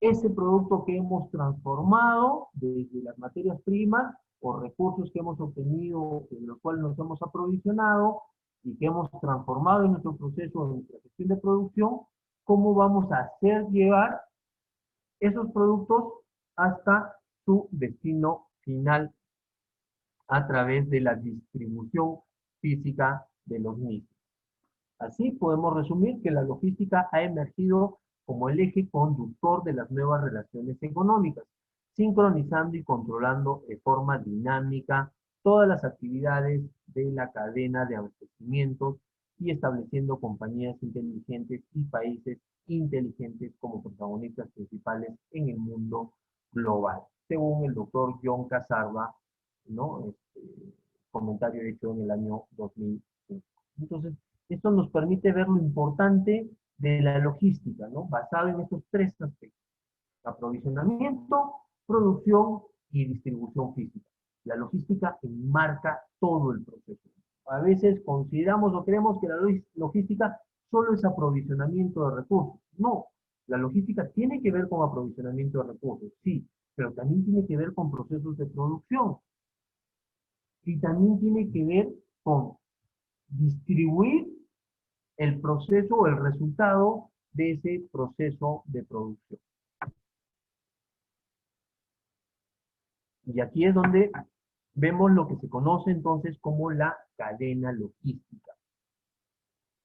Speaker 1: es ese producto que hemos transformado desde las materias primas o recursos que hemos obtenido, de los cuales nos hemos aprovisionado y que hemos transformado en nuestro proceso de nuestra gestión de producción, cómo vamos a hacer llegar esos productos hasta su destino final a través de la distribución física de los mismos. Así podemos resumir que la logística ha emergido como el eje conductor de las nuevas relaciones económicas, sincronizando y controlando de forma dinámica todas las actividades de la cadena de abastecimientos y estableciendo compañías inteligentes y países inteligentes como protagonistas principales en el mundo global, según el doctor John Casarba, ¿no? Comentario hecho en el año 2005. Entonces, esto nos permite ver lo importante de la logística, ¿no? Basado en estos tres aspectos: aprovisionamiento, producción y distribución física. La logística enmarca todo el proceso. A veces consideramos o creemos que la logística solo es aprovisionamiento de recursos. No, la logística tiene que ver con aprovisionamiento de recursos, sí, pero también tiene que ver con procesos de producción y también tiene que ver con distribuir el proceso o el resultado de ese proceso de producción. Y aquí es donde vemos lo que se conoce entonces como la cadena logística,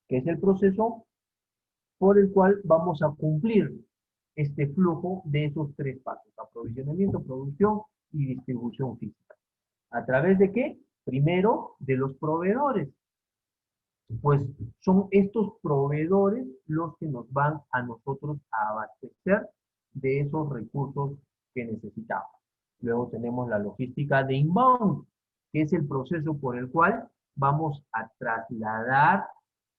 Speaker 1: que es el proceso por el cual vamos a cumplir este flujo de esos tres pasos: aprovisionamiento, producción y distribución física. ¿A través de qué? Primero, de los proveedores. Pues son estos proveedores los que nos van a nosotros a abastecer de esos recursos que necesitamos. Luego tenemos la logística de inbound, que es el proceso por el cual vamos a trasladar,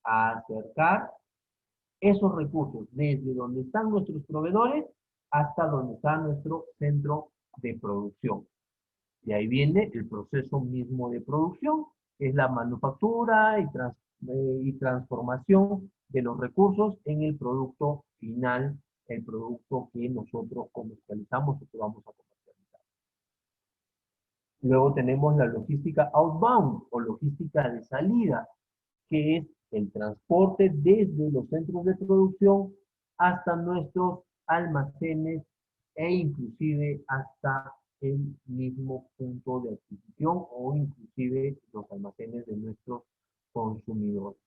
Speaker 1: a acercar esos recursos desde donde están nuestros proveedores hasta donde está nuestro centro de producción. De ahí viene el proceso mismo de producción, que es la manufactura y transformación de los recursos en el producto final, el producto que nosotros comercializamos o que vamos a comercializar. Luego tenemos la logística outbound o logística de salida, que es el transporte desde los centros de producción hasta nuestros almacenes e inclusive hasta el mismo punto de adquisición o inclusive los almacenes de nuestros consumidores.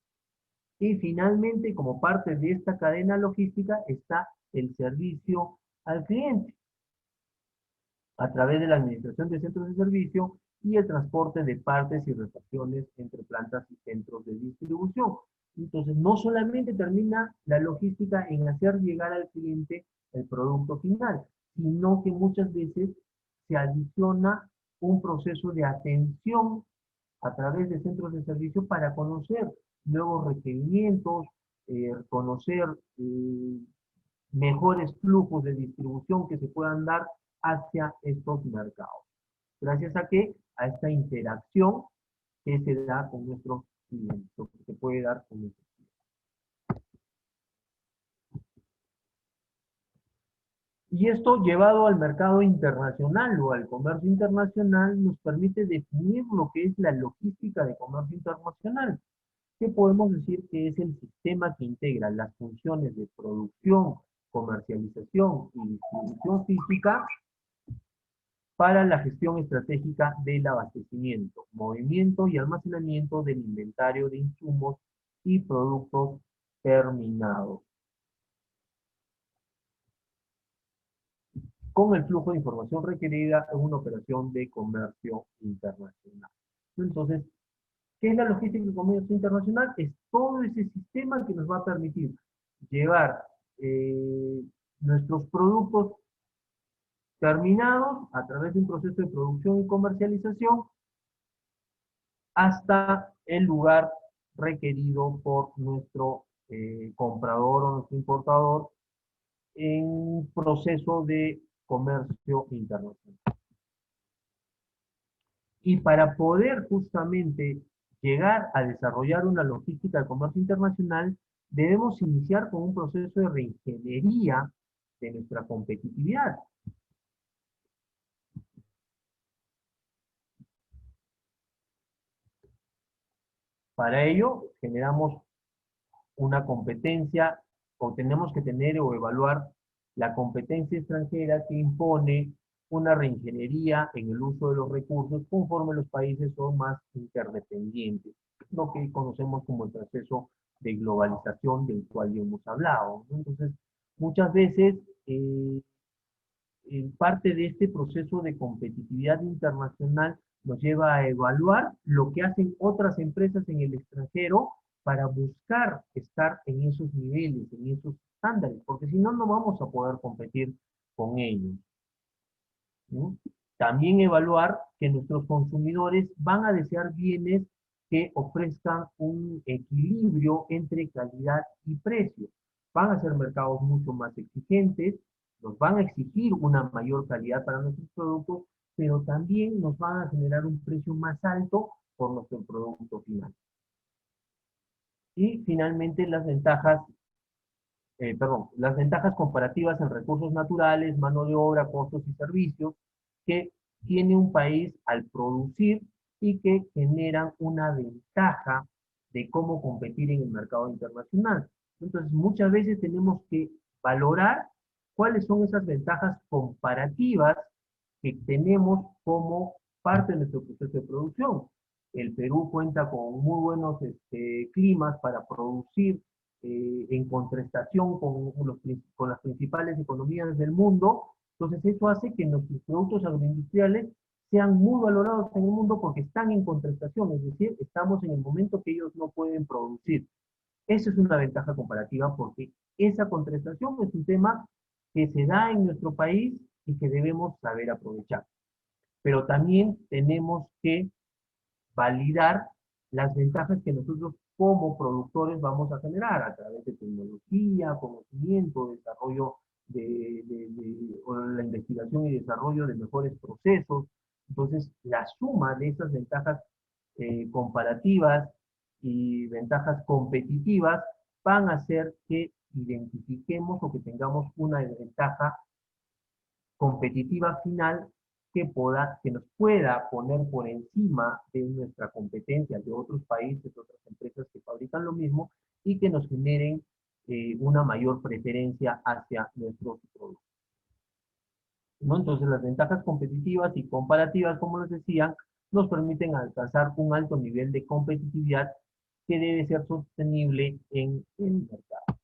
Speaker 1: Y finalmente, como parte de esta cadena logística, está el servicio al cliente a través de la administración de centros de servicio y el transporte de partes y refacciones entre plantas y centros de distribución. Entonces, no solamente termina la logística en hacer llegar al cliente el producto final, sino que muchas veces se adiciona un proceso de atención a través de centros de servicio para conocer nuevos requerimientos, conocer mejores flujos de distribución que se puedan dar hacia estos mercados. Gracias a qué? A esta interacción que se da con nuestros clientes, o que se puede dar con nuestros clientes. Y esto llevado al mercado internacional o al comercio internacional nos permite definir lo que es la logística de comercio internacional, que podemos decir que es el sistema que integra las funciones de producción, comercialización y distribución física para la gestión estratégica del abastecimiento, movimiento y almacenamiento del inventario de insumos y productos terminados, con el flujo de información requerida en una operación de comercio internacional. Entonces, ¿qué es la logística de comercio internacional? Es todo ese sistema que nos va a permitir llevar nuestros productos terminados a través de un proceso de producción y comercialización hasta el lugar requerido por nuestro comprador o nuestro importador en proceso de comercio internacional. Y para poder justamente llegar a desarrollar una logística de comercio internacional, debemos iniciar con un proceso de reingeniería de nuestra competitividad. Para ello, generamos una competencia, o tenemos que tener o evaluar la competencia extranjera que impone una reingeniería en el uso de los recursos conforme los países son más interdependientes, lo que conocemos como el proceso de globalización del cual ya hemos hablado, ¿no? Entonces, muchas veces, en parte de este proceso de competitividad internacional nos lleva a evaluar lo que hacen otras empresas en el extranjero para buscar estar en esos niveles, en esos estándares, porque si no, no vamos a poder competir con ellos, ¿no? También evaluar que nuestros consumidores van a desear bienes que ofrezcan un equilibrio entre calidad y precio. Van a ser mercados mucho más exigentes, nos van a exigir una mayor calidad para nuestros productos, pero también nos van a generar un precio más alto por nuestro producto final. Y finalmente las ventajas comparativas en recursos naturales, mano de obra, costos y servicios que tiene un país al producir y que generan una ventaja de cómo competir en el mercado internacional. Entonces, muchas veces tenemos que valorar cuáles son esas ventajas comparativas que tenemos como parte de nuestro proceso de producción. El Perú cuenta con muy buenos climas para producir en contrastación con las principales economías del mundo. Entonces, eso hace que nuestros productos agroindustriales sean muy valorados en el mundo porque están en contrastación, es decir, estamos en el momento que ellos no pueden producir. Eso es una ventaja comparativa porque esa contrastación es un tema que se da en nuestro país y que debemos saber aprovechar. Pero también tenemos que validar las ventajas que nosotros como productores vamos a generar a través de tecnología, conocimiento, desarrollo o la investigación y desarrollo de mejores procesos. Entonces, la suma de esas ventajas comparativas y ventajas competitivas van a hacer que identifiquemos o que tengamos una ventaja competitiva final que nos pueda poner por encima de nuestra competencia de otros países, de otras empresas que fabrican lo mismo y que nos generen una mayor preferencia hacia nuestros productos, ¿no? Entonces, las ventajas competitivas y comparativas, como les decía, nos permiten alcanzar un alto nivel de competitividad que debe ser sostenible en el mercado.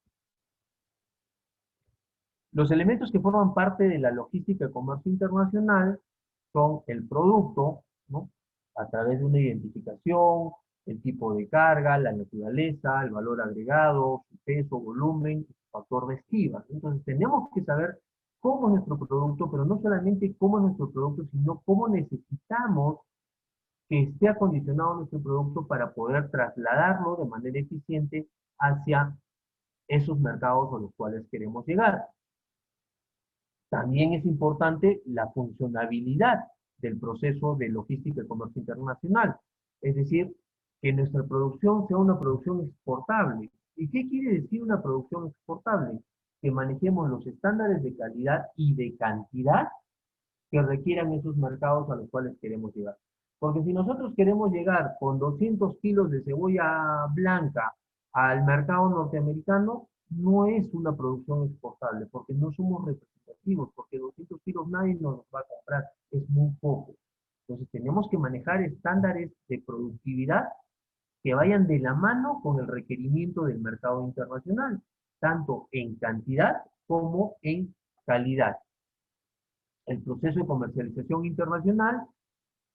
Speaker 1: Los elementos que forman parte de la logística de comercio internacional son el producto, ¿no? A través de una identificación, el tipo de carga, la naturaleza, el valor agregado, su peso, volumen, su factor de estiva. Entonces tenemos que saber cómo es nuestro producto, pero no solamente cómo es nuestro producto, sino cómo necesitamos que esté acondicionado nuestro producto para poder trasladarlo de manera eficiente hacia esos mercados a los cuales queremos llegar. También es importante la funcionabilidad del proceso de logística y comercio internacional. Es decir, que nuestra producción sea una producción exportable. ¿Y qué quiere decir una producción exportable? Que manejemos los estándares de calidad y de cantidad que requieran esos mercados a los cuales queremos llegar. Porque si nosotros queremos llegar con 200 kilos de cebolla blanca al mercado norteamericano, no es una producción exportable, porque no somos representativos, porque 200 kilos nadie nos los va a comprar, es muy poco. Entonces tenemos que manejar estándares de productividad que vayan de la mano con el requerimiento del mercado internacional, tanto en cantidad como en calidad. El proceso de comercialización internacional,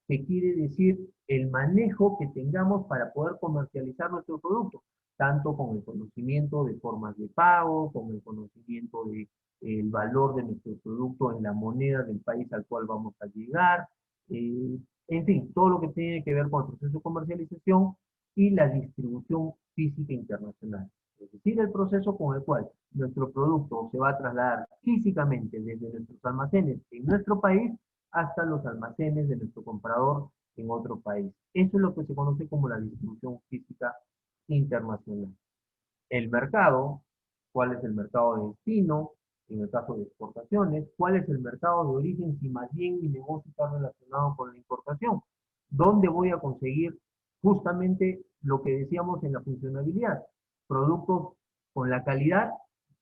Speaker 1: que quiere decir el manejo que tengamos para poder comercializar nuestro producto, tanto con el conocimiento de formas de pago, con el conocimiento de el valor de nuestro producto en la moneda del país al cual vamos a llegar, en fin, todo lo que tiene que ver con el proceso de comercialización y la distribución física internacional. Es decir, el proceso con el cual nuestro producto se va a trasladar físicamente desde nuestros almacenes en nuestro país hasta los almacenes de nuestro comprador en otro país. Eso es lo que se conoce como la distribución física internacional. El mercado, cuál es el mercado de destino, en el caso de exportaciones, cuál es el mercado de origen si más bien mi negocio está relacionado con la importación, dónde voy a conseguir justamente lo que decíamos en la funcionabilidad, productos con la calidad,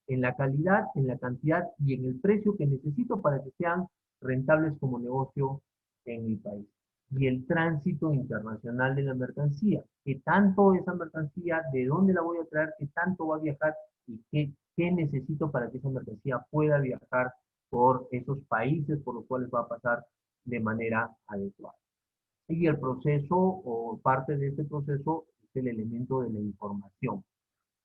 Speaker 1: en la cantidad y en el precio que necesito para que sean rentables como negocio en mi país. Y el tránsito internacional de la mercancía, qué tanto esa mercancía, de dónde la voy a traer, qué tanto va a viajar y qué necesito para que esa mercancía pueda viajar por esos países por los cuales va a pasar de manera adecuada. Y el proceso o parte de este proceso es el elemento de la información.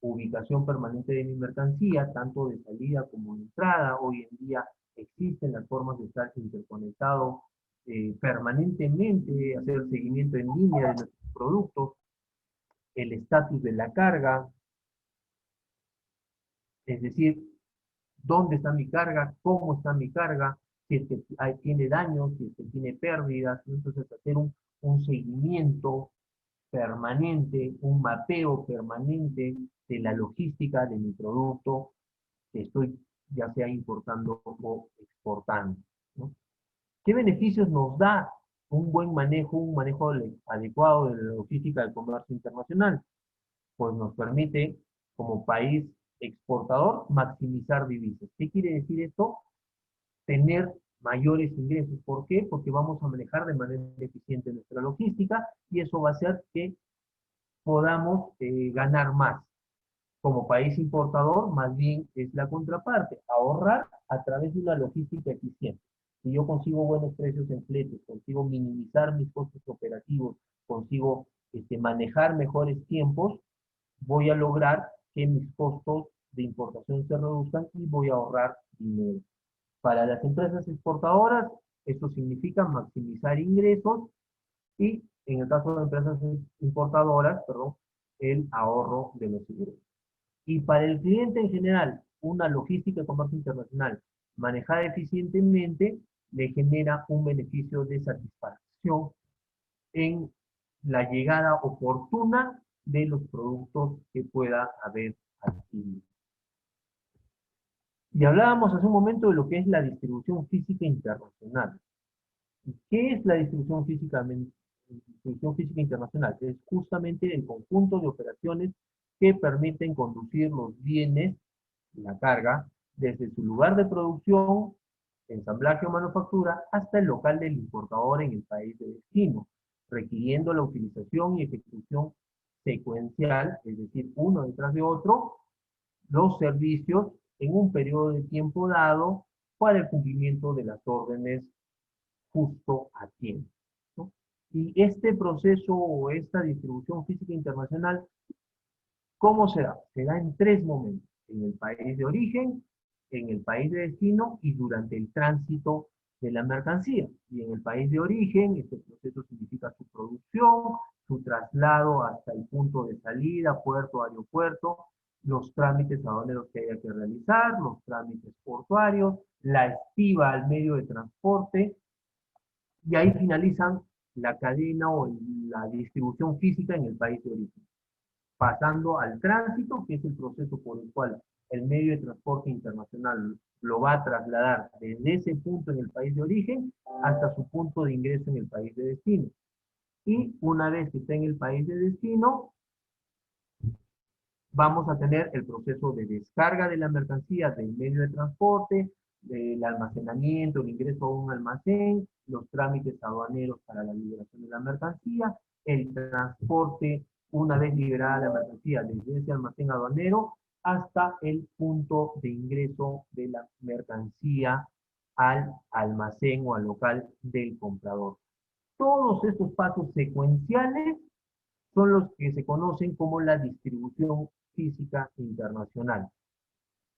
Speaker 1: Ubicación permanente de mi mercancía, tanto de salida como de entrada. Hoy en día existen las formas de estar interconectado permanentemente, hacer el seguimiento en línea de nuestros productos, el estatus de la carga, es decir, dónde está mi carga, cómo está mi carga, si es que tiene daños, si es que tiene pérdidas, entonces hacer un seguimiento permanente, un mapeo permanente de la logística de mi producto que estoy ya sea importando o exportando, ¿no? ¿Qué beneficios nos da un buen manejo, un manejo adecuado de la logística del comercio internacional? pues nos permite, como país exportador, maximizar divisas. ¿Qué quiere decir esto? Tener mayores ingresos. ¿Por qué? Porque vamos a manejar de manera eficiente nuestra logística y eso va a hacer que podamos ganar más. Como país importador, más bien es la contraparte, ahorrar a través de una logística eficiente. Si yo consigo buenos precios en fletes, consigo minimizar mis costos operativos, consigo manejar mejores tiempos, voy a lograr que mis costos de importación se reduzcan y voy a ahorrar dinero. Para las empresas exportadoras, esto significa maximizar ingresos y, en el caso de empresas importadoras, perdón, el ahorro de los ingresos. Y para el cliente en general, una logística de comercio internacional manejada eficientemente le genera un beneficio de satisfacción en la llegada oportuna de los productos que pueda haber adquirido. Y hablábamos hace un momento de lo que es la distribución física internacional. ¿Qué es la distribución física internacional? Es justamente el conjunto de operaciones que permiten conducir los bienes, la carga, desde su lugar de producción, ensamblaje o manufactura, hasta el local del importador en el país de destino, requiriendo la utilización y ejecución secuencial, es decir, uno detrás de otro, los servicios en un periodo de tiempo dado para el cumplimiento de las órdenes justo a tiempo, ¿no? Y este proceso o esta distribución física internacional, ¿cómo se da? Se da en tres momentos: en el país de origen, en el país de destino y durante el tránsito de la mercancía. Y en el país de origen, este proceso significa su producción, su traslado hasta el punto de salida, puerto, aeropuerto, los trámites aduaneros que haya que realizar, los trámites portuarios, la estiba al medio de transporte, y ahí finalizan la cadena o la distribución física en el país de origen, pasando al tránsito, que es el proceso por el cual el medio de transporte internacional lo va a trasladar desde ese punto en el país de origen hasta su punto de ingreso en el país de destino. Y una vez que está en el país de destino, vamos a tener el proceso de descarga de la mercancía del medio de transporte, del almacenamiento, el ingreso a un almacén, los trámites aduaneros para la liberación de la mercancía, el transporte una vez liberada la mercancía desde ese almacén aduanero hasta el punto de ingreso de la mercancía al almacén o al local del comprador. Todos estos pasos secuenciales son los que se conocen como la distribución física internacional.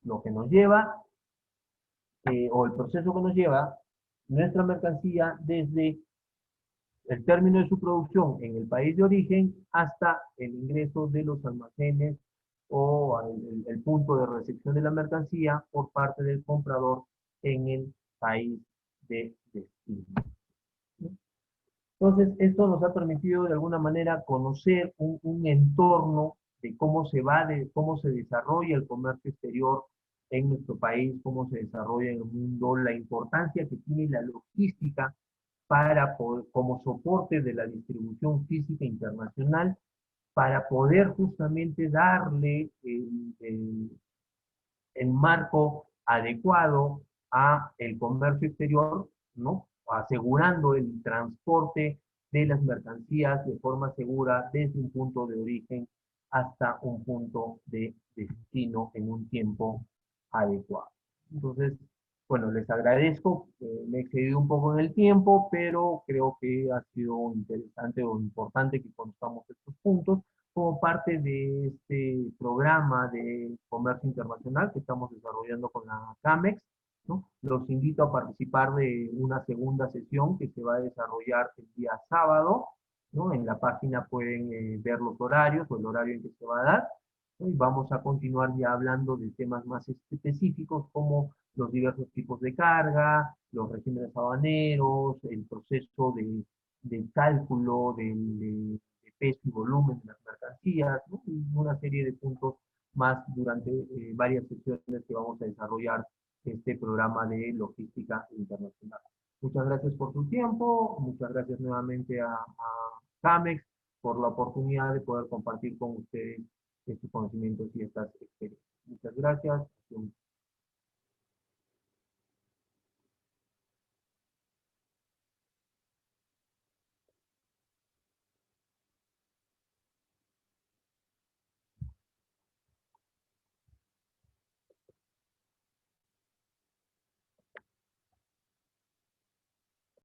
Speaker 1: Lo que nos lleva, o el proceso que nos lleva, nuestra mercancía desde el término de su producción en el país de origen hasta el ingreso de los almacenes o el punto de recepción de la mercancía por parte del comprador en el país de destino. Entonces, esto nos ha permitido de alguna manera conocer un entorno de cómo cómo se desarrolla el comercio exterior en nuestro país, cómo se desarrolla en el mundo, la importancia que tiene la logística para poder, como soporte de la distribución física internacional, para poder justamente darle el marco adecuado a el comercio exterior, ¿no? Asegurando el transporte de las mercancías de forma segura desde un punto de origen hasta un punto de destino en un tiempo adecuado. Entonces, bueno, les agradezco, me he excedido un poco en el tiempo, pero creo que ha sido interesante o importante que conozcamos estos puntos como parte de este programa de comercio internacional que estamos desarrollando con la CAMEX, ¿no? Los invito a participar de una segunda sesión que se va a desarrollar el día sábado, ¿no? En la página pueden ver los horarios o el horario en que se va a dar, ¿no? Y vamos a continuar ya hablando de temas más específicos como los diversos tipos de carga, los regímenes aduaneros, el proceso de cálculo de peso y volumen de las mercancías, ¿no? Y una serie de puntos más durante varias sesiones que vamos a desarrollar este programa de logística internacional. Muchas gracias por su tiempo, muchas gracias nuevamente a CAMEX por la oportunidad de poder compartir con ustedes estos conocimientos y estas experiencias. Muchas gracias.